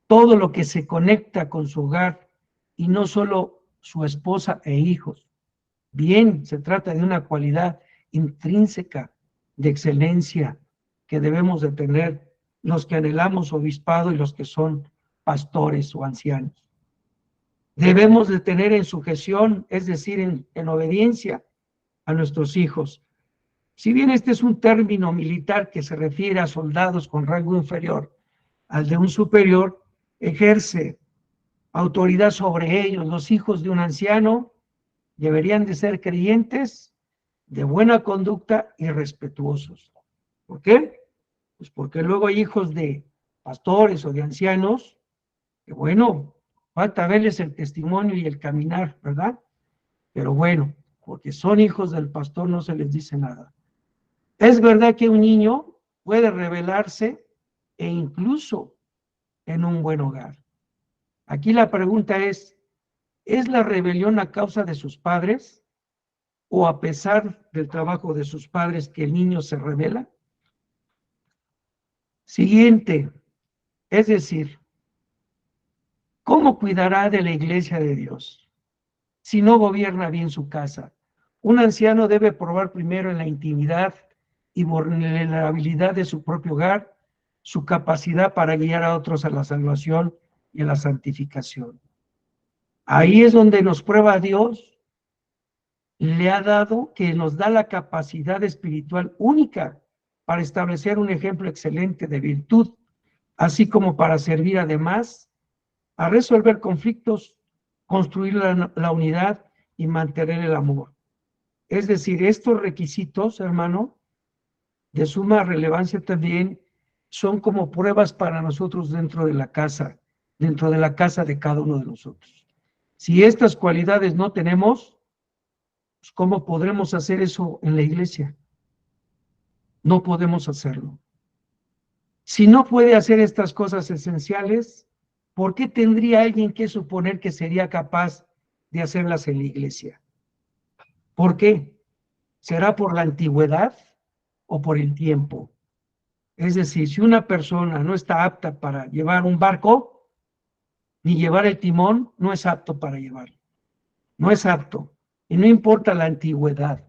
Todo lo que se conecta con su hogar, y no solo su esposa e hijos. Bien, se trata de una cualidad intrínseca de excelencia que debemos de tener los que anhelamos obispado y los que son pastores o ancianos. Debemos de tener en sujeción, es decir, en obediencia a nuestros hijos. Si bien este es un término militar que se refiere a soldados con rango inferior al de un superior, ejerce autoridad sobre ellos. Los hijos de un anciano deberían de ser creyentes, de buena conducta y respetuosos. ¿Por qué? Pues porque luego hay hijos de pastores o de ancianos que, bueno, falta verles el testimonio y el caminar, ¿verdad? Pero bueno, porque son hijos del pastor no se les dice nada. Es verdad que un niño puede rebelarse e incluso en un buen hogar. Aquí la pregunta ¿es la rebelión a causa de sus padres o a pesar del trabajo de sus padres que el niño se rebela? Siguiente, es decir, ¿cómo cuidará de la iglesia de Dios si no gobierna bien su casa? Un anciano debe probar primero en la intimidad y vulnerabilidad de su propio hogar su capacidad para guiar a otros a la salvación y a la santificación. Ahí es donde nos prueba Dios. Le ha dado, que nos da la capacidad espiritual única para establecer un ejemplo excelente de virtud, así como para servir además a resolver conflictos, construir la unidad y mantener el amor. Es decir, estos requisitos, hermano, de suma relevancia también, son como pruebas para nosotros dentro de la casa de cada uno de nosotros. Si estas cualidades no tenemos, pues ¿cómo podremos hacer eso en la iglesia? No podemos hacerlo. Si no puede hacer estas cosas esenciales, ¿por qué tendría alguien que suponer que sería capaz de hacerlas en la iglesia? ¿Por qué? ¿Será por la antigüedad o por el tiempo? Es decir, si una persona no está apta para llevar un barco, ni llevar el timón, no es apto para llevarlo. No es apto. Y no importa la antigüedad,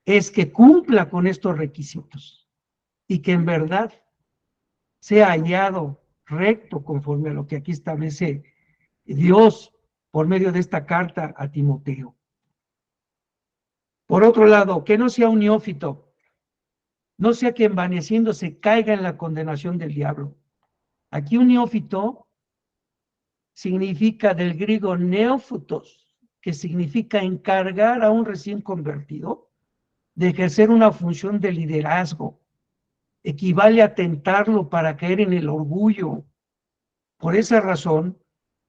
es que cumpla con estos requisitos y que en verdad sea hallado recto conforme a lo que aquí establece Dios por medio de esta carta a Timoteo. Por otro lado, que no sea un neófito, no sea que envaneciéndose caiga en la condenación del diablo. Aquí un neófito significa del griego neófutos, que significa encargar a un recién convertido de ejercer una función de liderazgo. Equivale a tentarlo para caer en el orgullo. Por esa razón,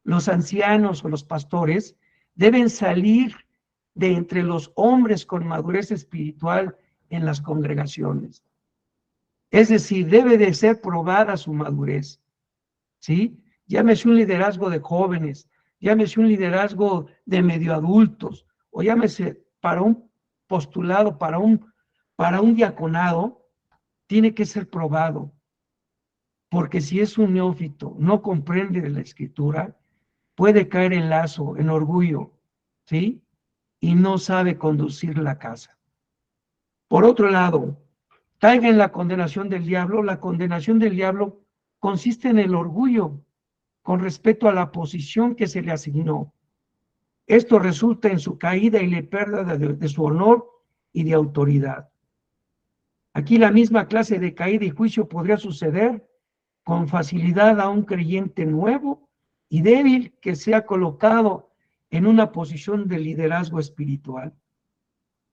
los ancianos o los pastores deben salir de entre los hombres con madurez espiritual en las congregaciones. Es decir, debe de ser probada su madurez, ¿sí? Llámese un liderazgo de jóvenes, llámese un liderazgo de medio adultos, o llámese para un postulado para un diaconado tiene que ser probado, porque si es un neófito, no comprende de la escritura, puede caer en lazo, en orgullo, ¿sí? Y no sabe conducir la casa. Por otro lado, caiga en la condenación del diablo. La condenación del diablo consiste en el orgullo con respecto a la posición que se le asignó. Esto resulta en su caída y la pérdida de su honor y de autoridad. Aquí la misma clase de caída y juicio podría suceder con facilidad a un creyente nuevo y débil que se ha colocado en una posición de liderazgo espiritual.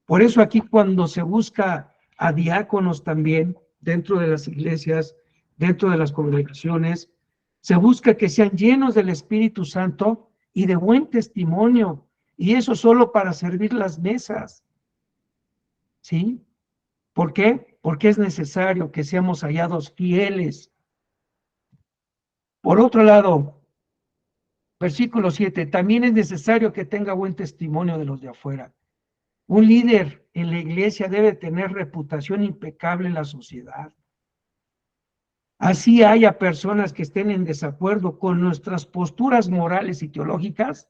Por eso aquí cuando se busca a diáconos también dentro de las iglesias, dentro de las congregaciones, se busca que sean llenos del Espíritu Santo y de buen testimonio, y eso solo para servir las mesas. ¿Sí? ¿Por qué? Porque es necesario que seamos hallados fieles. Por otro lado, versículo 7, también es necesario que tenga buen testimonio de los de afuera. Un líder en la iglesia debe tener reputación impecable en la sociedad. Así haya personas que estén en desacuerdo con nuestras posturas morales y teológicas,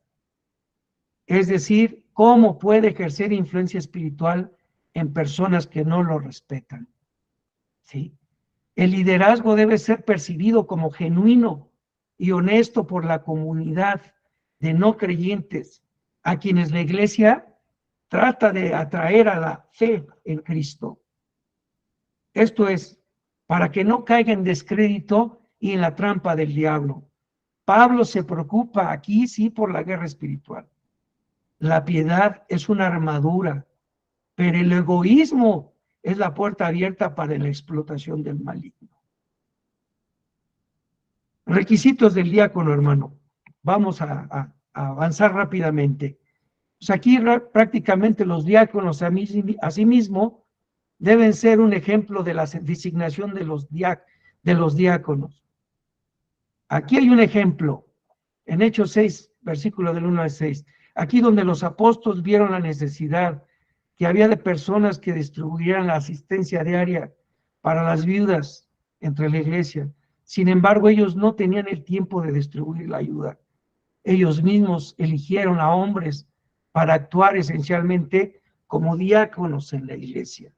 es decir, cómo puede ejercer influencia espiritual en personas que no lo respetan. ¿Sí? El liderazgo debe ser percibido como genuino y honesto por la comunidad de no creyentes, a quienes la iglesia trata de atraer a la fe en Cristo. Esto es, para que no caiga en descrédito y en la trampa del diablo. Pablo se preocupa aquí sí por la guerra espiritual. La piedad es una armadura, pero el egoísmo es la puerta abierta para la explotación del maligno. Requisitos del diácono, hermano. Vamos a avanzar rápidamente. Pues aquí prácticamente los diáconos asimismo deben ser un ejemplo de la designación de los diáconos. Aquí hay un ejemplo, en Hechos 6, versículo del 1 al 6. Aquí donde los apóstoles vieron la necesidad que había de personas que distribuyeran la asistencia diaria para las viudas entre la iglesia. Sin embargo, ellos no tenían el tiempo de distribuir la ayuda. Ellos mismos eligieron a hombres para actuar esencialmente como diáconos en la iglesia.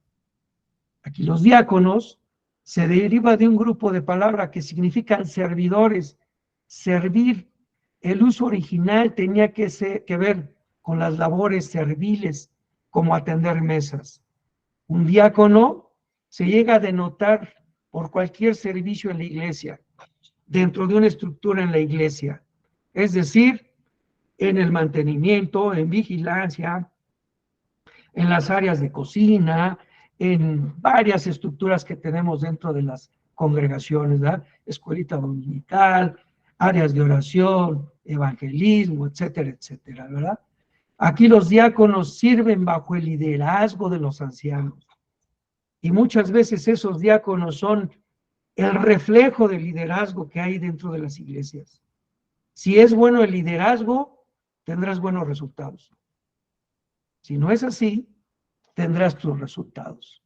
Aquí los diáconos se deriva de un grupo de palabras que significan servidores, servir. El uso original tenía que ver con las labores serviles, como atender mesas. Un diácono se llega a denotar por cualquier servicio en la iglesia, dentro de una estructura en la iglesia, es decir, en el mantenimiento, en vigilancia, en las áreas de cocina, en varias estructuras que tenemos dentro de las congregaciones, ¿verdad? Escuelita dominical, áreas de oración, evangelismo, etcétera, etcétera, ¿verdad? Aquí los diáconos sirven bajo el liderazgo de los ancianos. Y muchas veces esos diáconos son el reflejo del liderazgo que hay dentro de las iglesias. Si es bueno el liderazgo, tendrás buenos resultados. Si no es así, tendrás tus resultados.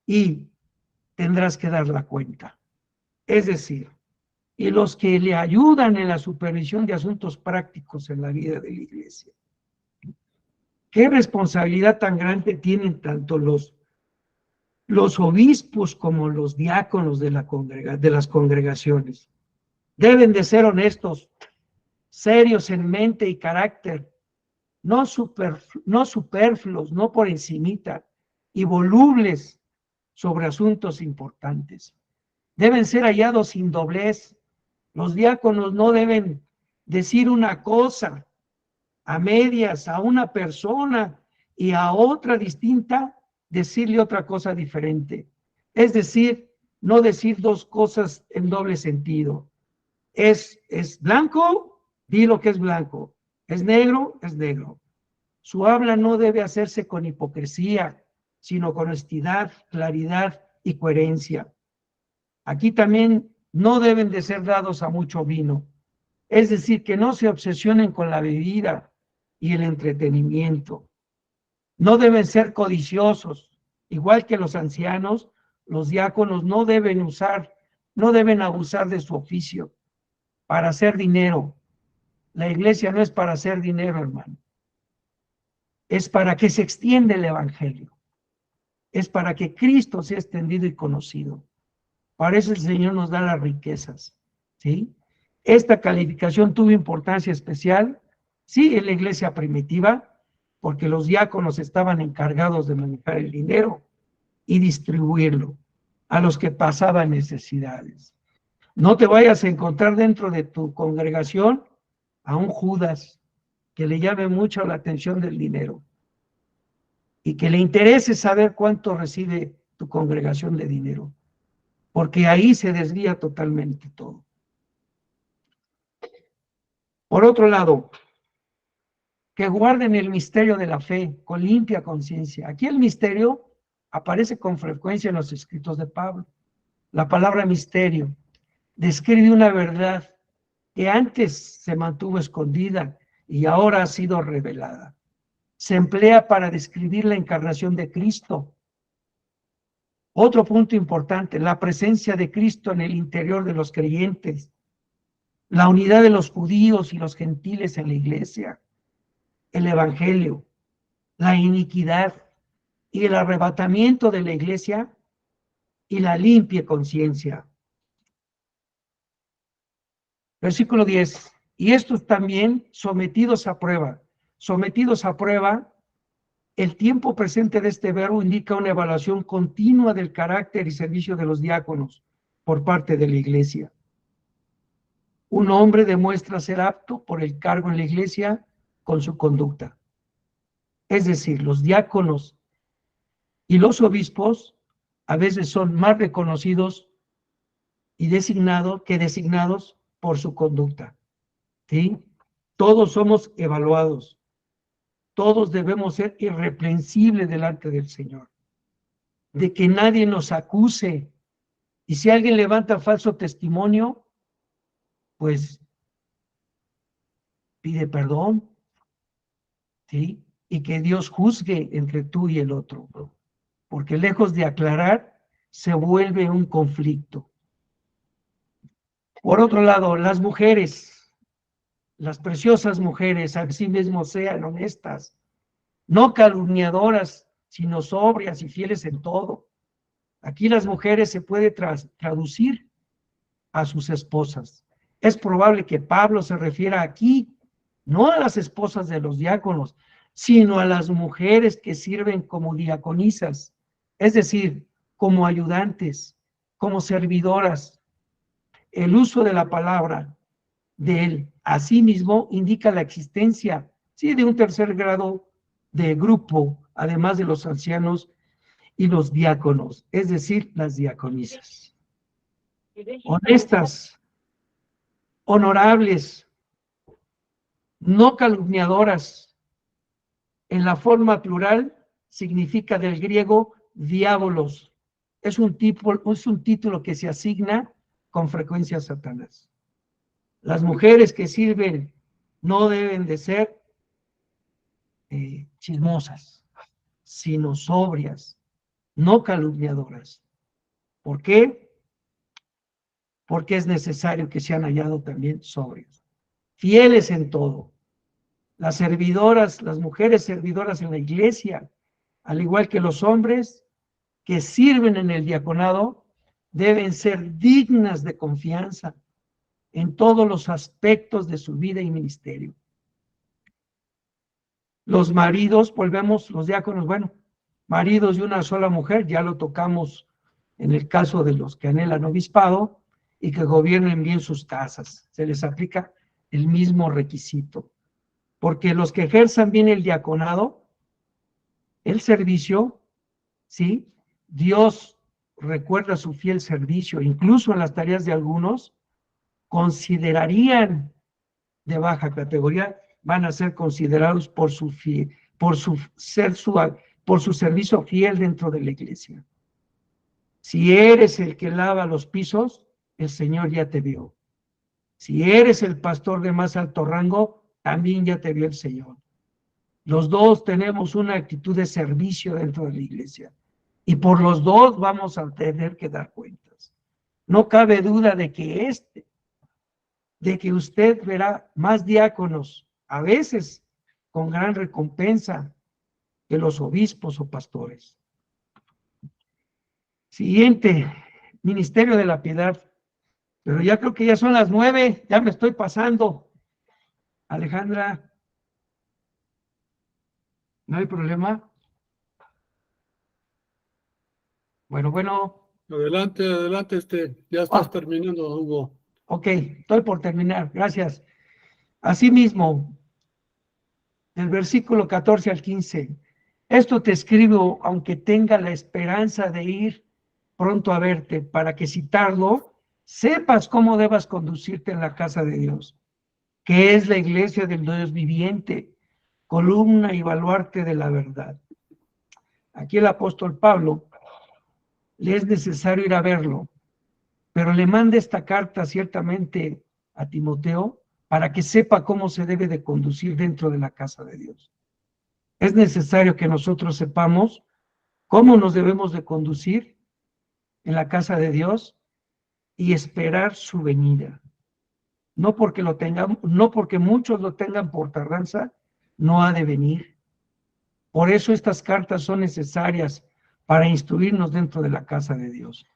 Y tendrás que dar la cuenta. Es decir, y los que le ayudan en la supervisión de asuntos prácticos en la vida de la iglesia. ¿Qué responsabilidad tan grande tienen tanto los obispos como los diáconos de las congregaciones? Deben de ser honestos, serios en mente y carácter, no superfluos, no por encimita, y volubles sobre asuntos importantes. Deben ser hallados sin doblez. Los diáconos no deben decir una cosa a medias a una persona y a otra distinta decirle otra cosa diferente. Es decir, no decir dos cosas en doble sentido. Es blanco, di lo que es blanco. Es negro, es negro. Su habla no debe hacerse con hipocresía, sino con honestidad, claridad y coherencia. Aquí también no deben de ser dados a mucho vino. Es decir, que no se obsesionen con la bebida y el entretenimiento. No deben ser codiciosos. Igual que los ancianos, los diáconos no deben abusar de su oficio para hacer dinero. La iglesia no es para hacer dinero, hermano. Es para que se extienda el evangelio. Es para que Cristo sea extendido y conocido. Para eso el Señor nos da las riquezas, ¿sí? Esta calificación tuvo importancia especial, sí, en la iglesia primitiva, porque los diáconos estaban encargados de manejar el dinero y distribuirlo a los que pasaban necesidades. No te vayas a encontrar dentro de tu congregación a un Judas que le llame mucho la atención del dinero y que le interese saber cuánto recibe tu congregación de dinero, porque ahí se desvía totalmente todo. Por otro lado, que guarden el misterio de la fe con limpia conciencia. Aquí el misterio aparece con frecuencia en los escritos de Pablo. La palabra misterio describe una verdad que antes se mantuvo escondida y ahora ha sido revelada. Se emplea para describir la encarnación de Cristo. Otro punto importante, la presencia de Cristo en el interior de los creyentes, la unidad de los judíos y los gentiles en la iglesia, el evangelio, la iniquidad y el arrebatamiento de la iglesia y la limpia conciencia. Versículo 10. Y estos también sometidos a prueba. Sometidos a prueba, el tiempo presente de este verbo indica una evaluación continua del carácter y servicio de los diáconos por parte de la iglesia. Un hombre demuestra ser apto por el cargo en la iglesia con su conducta. Es decir, los diáconos y los obispos a veces son más reconocidos y designados por su conducta. ¿Sí? Todos somos evaluados. Todos debemos ser irreprensibles delante del Señor. De que nadie nos acuse. Y si alguien levanta falso testimonio, pues pide perdón. ¿Sí? Y que Dios juzgue entre tú y el otro. Porque lejos de aclarar, se vuelve un conflicto. Por otro lado, las mujeres, las preciosas mujeres, así mismo sean honestas, no calumniadoras, sino sobrias y fieles en todo. Aquí las mujeres se puede traducir a sus esposas. Es probable que Pablo se refiera aquí no a las esposas de los diáconos, sino a las mujeres que sirven como diaconisas, es decir, como ayudantes, como servidoras. El uso de la palabra de él, asimismo, indica la existencia, sí, de un tercer grado de grupo, además de los ancianos y los diáconos, es decir, las diaconisas. Honestas, honorables, no calumniadoras. En la forma plural significa del griego diabolos. Es un título que se asigna con frecuencia a Satanás. Las mujeres que sirven no deben de ser chismosas, sino sobrias, no calumniadoras. ¿Por qué? Porque es necesario que sean hallados también sobrios, fieles en todo. Las servidoras, las mujeres servidoras en la iglesia, al igual que los hombres que sirven en el diaconado, deben ser dignas de confianza en todos los aspectos de su vida y ministerio. Los maridos, volvemos, los diáconos, bueno, maridos de una sola mujer, ya lo tocamos en el caso de los que anhelan obispado y que gobiernen bien sus casas. Se les aplica el mismo requisito. Porque los que ejerzan bien el diaconado, el servicio, ¿sí? Dios recuerda su fiel servicio, incluso en las tareas de algunos, considerarían de baja categoría, van a ser considerados por su servicio fiel dentro de la iglesia. Si eres el que lava los pisos, el Señor ya te vio. Si eres el pastor de más alto rango, también ya te vio el Señor. Los dos tenemos una actitud de servicio dentro de la iglesia y por los dos vamos a tener que dar cuentas. No cabe duda de que usted verá más diáconos, a veces con gran recompensa, que los obispos o pastores. Siguiente, Ministerio de la Piedad. Pero ya creo que ya son las 9, ya me estoy pasando. Alejandra, ¿no hay problema? Bueno.
Adelante, adelante, ya estás terminando, Hugo.
Ok, estoy por terminar, gracias. Asimismo, del versículo 14 al 15, esto te escribo aunque tenga la esperanza de ir pronto a verte, para que si tardo, sepas cómo debas conducirte en la casa de Dios, que es la iglesia del Dios viviente, columna y baluarte de la verdad. Aquí el apóstol Pablo le es necesario ir a verlo, pero le manda esta carta ciertamente a Timoteo para que sepa cómo se debe de conducir dentro de la casa de Dios. Es necesario que nosotros sepamos cómo nos debemos de conducir en la casa de Dios y esperar su venida. No porque lo tengamos, no porque muchos lo tengan por tardanza, no ha de venir. Por eso estas cartas son necesarias para instruirnos dentro de la casa de Dios.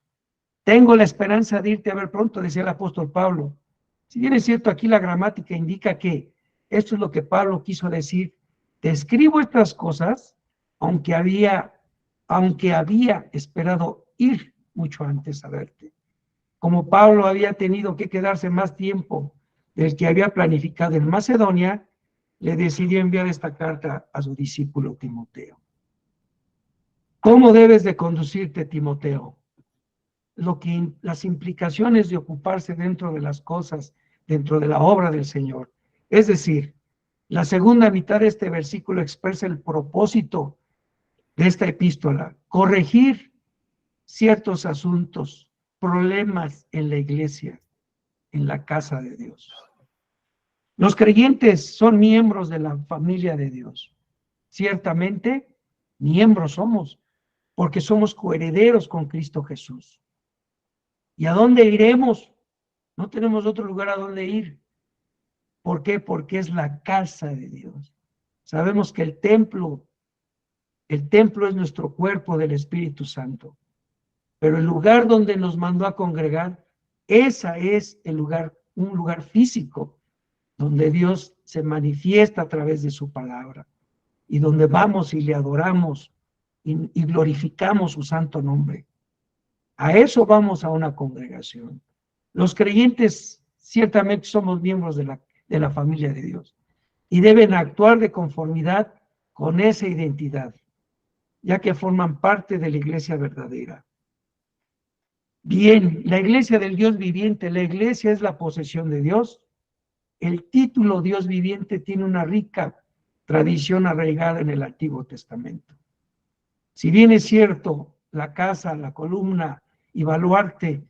Tengo la esperanza de irte a ver pronto, decía el apóstol Pablo. Si bien es cierto, aquí la gramática indica que esto es lo que Pablo quiso decir. Te escribo estas cosas, aunque había esperado ir mucho antes a verte. Como Pablo había tenido que quedarse más tiempo del que había planificado en Macedonia, le decidió enviar esta carta a su discípulo Timoteo. ¿Cómo debes de conducirte, Timoteo? Las implicaciones de ocuparse dentro de las cosas, dentro de la obra del Señor. Es decir, la segunda mitad de este versículo expresa el propósito de esta epístola: corregir ciertos asuntos, problemas en la iglesia, en la casa de Dios. Los creyentes son miembros de la familia de Dios. Ciertamente, miembros somos, porque somos coherederos con Cristo Jesús. ¿Y a dónde iremos? No tenemos otro lugar a donde ir. ¿Por qué? Porque es la casa de Dios. Sabemos que el templo es nuestro cuerpo del Espíritu Santo. Pero el lugar donde nos mandó a congregar, ese es el lugar, un lugar físico, donde Dios se manifiesta a través de su palabra y donde vamos y le adoramos y glorificamos su santo nombre. A eso vamos a una congregación. Los creyentes ciertamente somos miembros de la familia de Dios y deben actuar de conformidad con esa identidad, ya que forman parte de la iglesia verdadera. Bien, la iglesia del Dios viviente, la iglesia es la posesión de Dios. El título Dios viviente tiene una rica tradición arraigada en el Antiguo Testamento. Si bien es cierto, la casa, la columna y baluarte,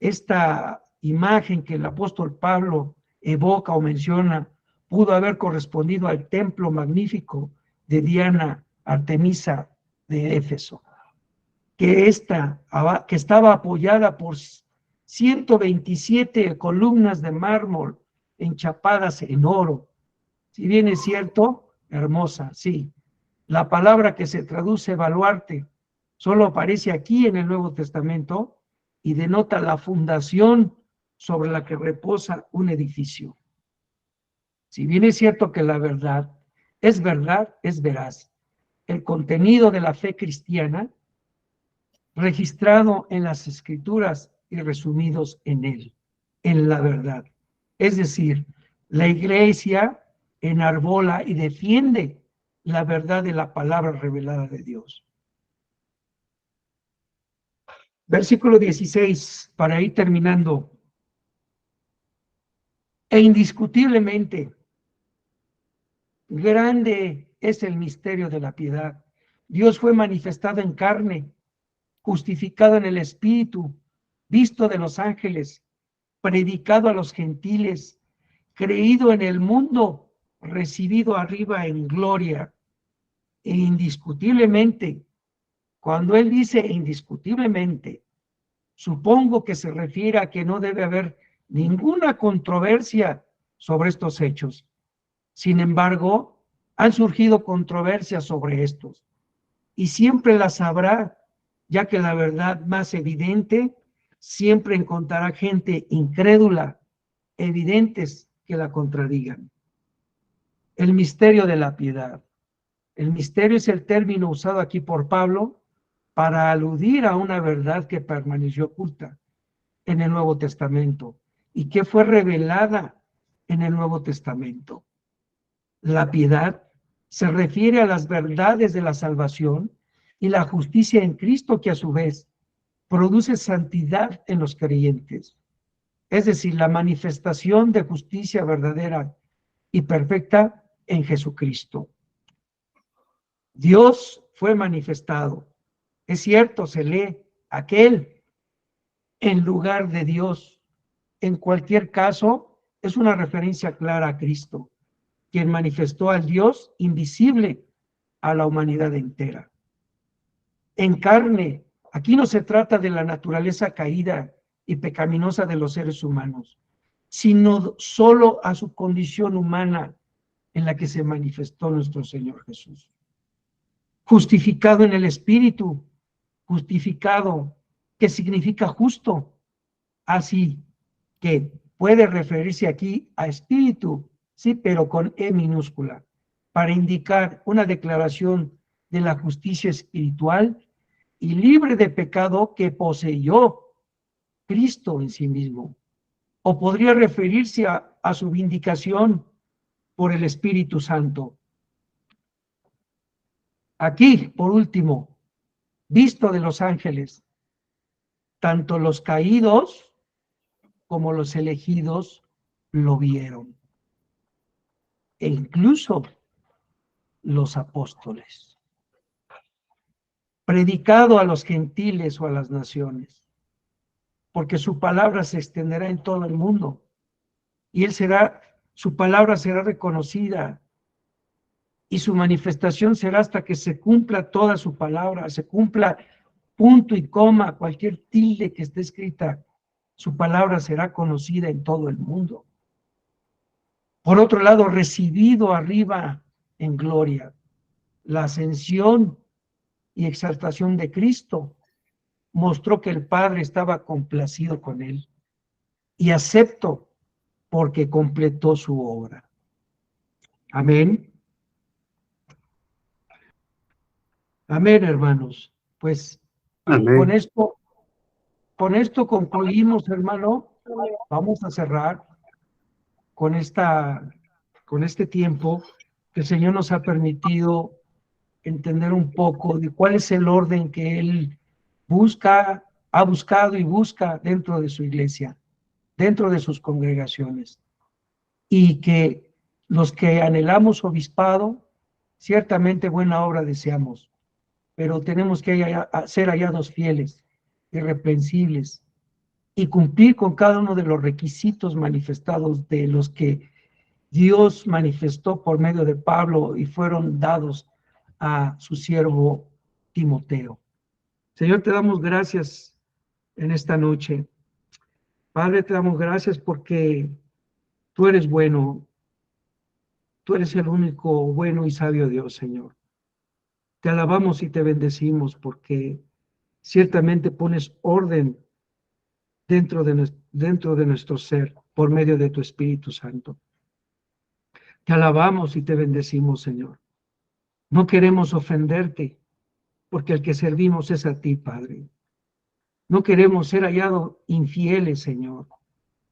esta imagen que el apóstol Pablo evoca o menciona, pudo haber correspondido al templo magnífico de Diana Artemisa de Éfeso, que estaba apoyada por 127 columnas de mármol enchapadas en oro. Si bien es cierto, hermosa, sí. La palabra que se traduce baluarte solo aparece aquí en el Nuevo Testamento y denota la fundación sobre la que reposa un edificio. Si bien es cierto que la verdad, es veraz. El contenido de la fe cristiana, registrado en las Escrituras y resumidos en él, en la verdad. Es decir, la iglesia enarbola y defiende la verdad de la palabra revelada de Dios. Versículo 16, para ir terminando. E indiscutiblemente, grande es el misterio de la piedad. Dios fue manifestado en carne, justificado en el Espíritu, visto de los ángeles, predicado a los gentiles, creído en el mundo recibido arriba en gloria, e indiscutiblemente, cuando él dice indiscutiblemente, supongo que se refiere a que no debe haber ninguna controversia sobre estos hechos. Sin embargo, han surgido controversias sobre estos, y siempre las habrá, ya que la verdad más evidente siempre encontrará gente incrédula, evidentes que la contradigan. El misterio de la piedad. El misterio es el término usado aquí por Pablo para aludir a una verdad que permaneció oculta en el Nuevo Testamento y que fue revelada en el Nuevo Testamento. La piedad se refiere a las verdades de la salvación y la justicia en Cristo, que a su vez produce santidad en los creyentes, es decir, la manifestación de justicia verdadera y perfecta en Jesucristo. Dios fue manifestado. Es cierto, se lee aquel en lugar de Dios. En cualquier caso, es una referencia clara a Cristo, quien manifestó al Dios invisible a la humanidad entera. En carne, aquí no se trata de la naturaleza caída y pecaminosa de los seres humanos, sino solo a su condición humana en la que se manifestó nuestro Señor Jesús. Justificado en el Espíritu, justificado, que significa justo, así que puede referirse aquí a Espíritu, sí, pero con E minúscula, para indicar una declaración de la justicia espiritual y libre de pecado que poseyó Cristo en sí mismo. O podría referirse a su vindicación por el Espíritu Santo. Aquí, por último, visto de los ángeles, tanto los caídos como los elegidos lo vieron. E incluso los apóstoles. Predicado a los gentiles o a las naciones, porque su palabra se extenderá en todo el mundo y su palabra será reconocida y su manifestación será hasta que se cumpla toda su palabra, se cumpla punto y coma, cualquier tilde que esté escrita, su palabra será conocida en todo el mundo. Por otro lado, recibido arriba en gloria, la ascensión y exaltación de Cristo mostró que el Padre estaba complacido con él y acepto porque completó su obra. Amén. Amén, hermanos. Pues
Amén.
con esto concluimos, hermano. Vamos a cerrar con este tiempo que el Señor nos ha permitido entender un poco de cuál es el orden que Él ha buscado y busca dentro de su iglesia, dentro de sus congregaciones. Y que los que anhelamos obispado, ciertamente buena obra deseamos, pero tenemos que ser hallados fieles, irreprensibles, y cumplir con cada uno de los requisitos manifestados de los que Dios manifestó por medio de Pablo y fueron dados a su siervo Timoteo. Señor, te damos gracias en esta noche. Padre, te damos gracias porque tú eres bueno. Tú eres el único bueno y sabio Dios, Señor. Te alabamos y te bendecimos porque ciertamente pones orden dentro de nuestro ser por medio de tu Espíritu Santo. Te alabamos y te bendecimos, Señor. No queremos ofenderte, porque el que servimos es a ti, Padre. No queremos ser hallados infieles, Señor,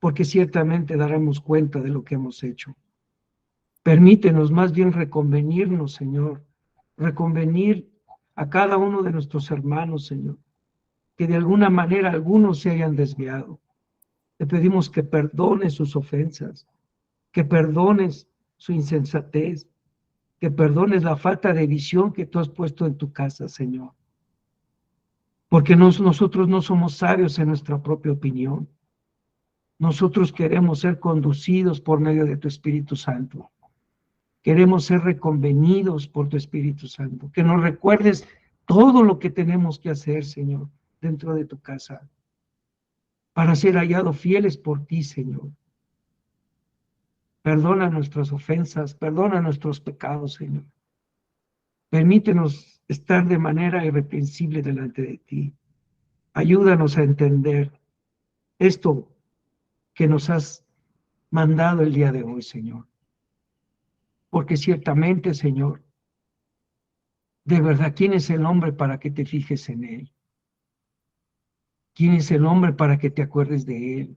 porque ciertamente daremos cuenta de lo que hemos hecho. Permítenos más bien reconvenirnos, Señor, reconvenir a cada uno de nuestros hermanos, Señor, que de alguna manera algunos se hayan desviado. Te pedimos que perdones sus ofensas, que perdones su insensatez, que perdones la falta de visión que tú has puesto en tu casa, Señor. Porque nosotros no somos sabios en nuestra propia opinión. Nosotros queremos ser conducidos por medio de tu Espíritu Santo. Queremos ser reconvenidos por tu Espíritu Santo. Que nos recuerdes todo lo que tenemos que hacer, Señor, dentro de tu casa, para ser hallados fieles por ti, Señor. Perdona nuestras ofensas, perdona nuestros pecados, Señor. Permítenos estar de manera irreprensible delante de ti. Ayúdanos a entender esto que nos has mandado el día de hoy, Señor. Porque ciertamente, Señor, de verdad, ¿quién es el hombre para que te fijes en él? ¿Quién es el hombre para que te acuerdes de él?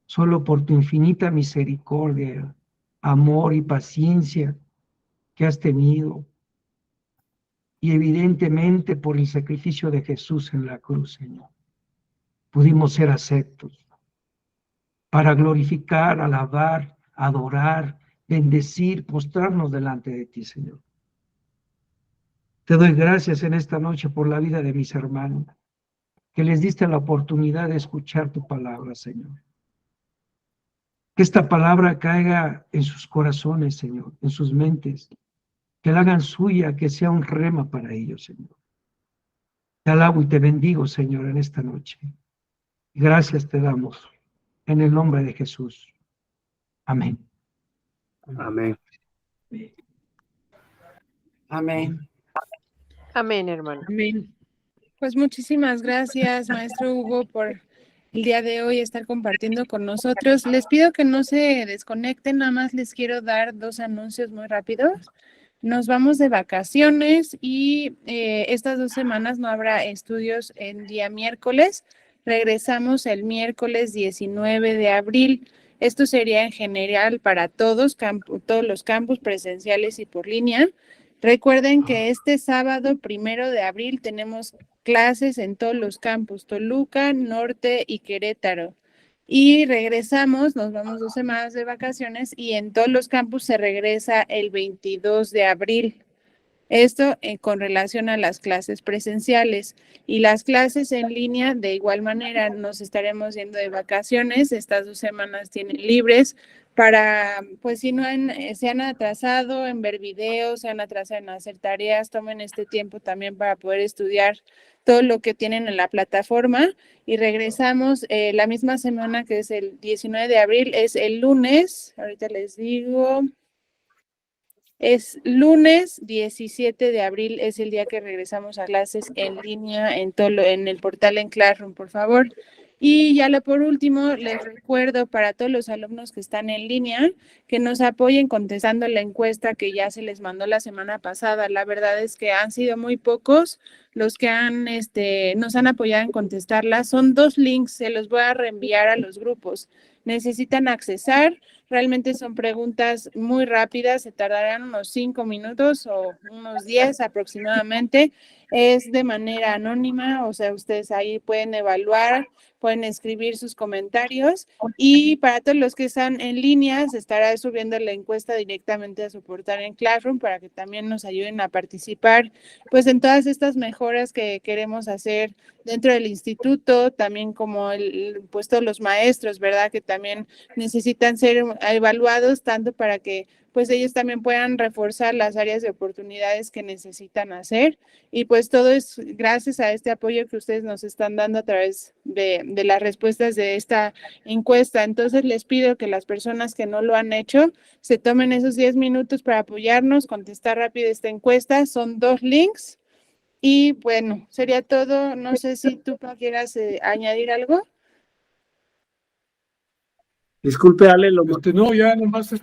Solo por tu infinita misericordia, amor y paciencia que has tenido, y evidentemente por el sacrificio de Jesús en la cruz, Señor, pudimos ser aceptos para glorificar, alabar, adorar, bendecir, postrarnos delante de ti, Señor. Te doy gracias en esta noche por la vida de mis hermanos, que les diste la oportunidad de escuchar tu palabra, Señor. Que esta palabra caiga en sus corazones, Señor, en sus mentes, que la hagan suya, que sea un rema para ellos, Señor. Te alabo y te bendigo, Señor, en esta noche. Gracias te damos, en el nombre de Jesús. Amén.
Amén.
Amén.
Amén, hermano.
Amén.
Pues muchísimas gracias, maestro Hugo, por el día de hoy estar compartiendo con nosotros. Les pido que no se desconecten, nada más les quiero dar 2 anuncios muy rápidos. Nos vamos de vacaciones y estas 2 semanas no habrá estudios en día miércoles. Regresamos el miércoles 19 de abril. Esto sería en general para todos los campus presenciales y por línea. Recuerden que este sábado 1 de abril tenemos clases en todos los campus, Toluca, Norte y Querétaro. Y regresamos, nos vamos 2 semanas de vacaciones y en todos los campus se regresa el 22 de abril. Esto con relación a las clases presenciales y las clases en línea, de igual manera nos estaremos yendo de vacaciones. Estas 2 semanas tienen libres para, pues si no se han atrasado en ver videos, se han atrasado en hacer tareas, tomen este tiempo también para poder estudiar todo lo que tienen en la plataforma y regresamos la misma semana que es el 19 de abril, es el lunes, ahorita les digo. Es lunes 17 de abril, es el día que regresamos a clases en línea en el portal en Classroom, por favor. Y ya por último, les recuerdo para todos los alumnos que están en línea que nos apoyen contestando la encuesta que ya se les mandó la semana pasada. La verdad es que han sido muy pocos los que nos han apoyado en contestarla. Son 2 links, se los voy a reenviar a los grupos. Necesitan accesar. Realmente son preguntas muy rápidas, se tardarán unos 5 minutos o unos 10 aproximadamente. Es de manera anónima, o sea, ustedes ahí pueden evaluar, pueden escribir sus comentarios y para todos los que están en línea se estará subiendo la encuesta directamente a su portal en Classroom para que también nos ayuden a participar pues en todas estas mejoras que queremos hacer dentro del instituto, también como pues todos los maestros, ¿verdad? Que también necesitan ser evaluados tanto para que pues ellos también puedan reforzar las áreas de oportunidades que necesitan hacer y pues todo es gracias a este apoyo que ustedes nos están dando a través de las respuestas de esta encuesta. Entonces les pido que las personas que no lo han hecho se tomen esos 10 minutos para apoyarnos, contestar rápido esta encuesta. Son 2 links y bueno, sería todo. No sé si tú quieras añadir algo.
Disculpe, Ale,
No, ya nomás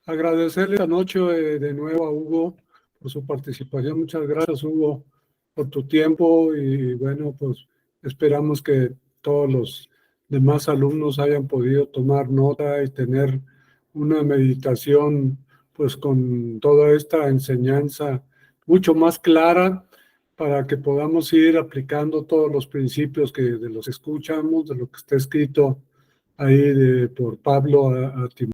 agradecerle esta noche de nuevo a Hugo por su participación. Muchas gracias, Hugo, por tu tiempo y bueno, pues esperamos que todos los demás alumnos hayan podido tomar nota y tener una meditación pues con toda esta enseñanza mucho más clara para que podamos ir aplicando todos los principios de los que escuchamos, de lo que está escrito ahí por Pablo a Timoteo.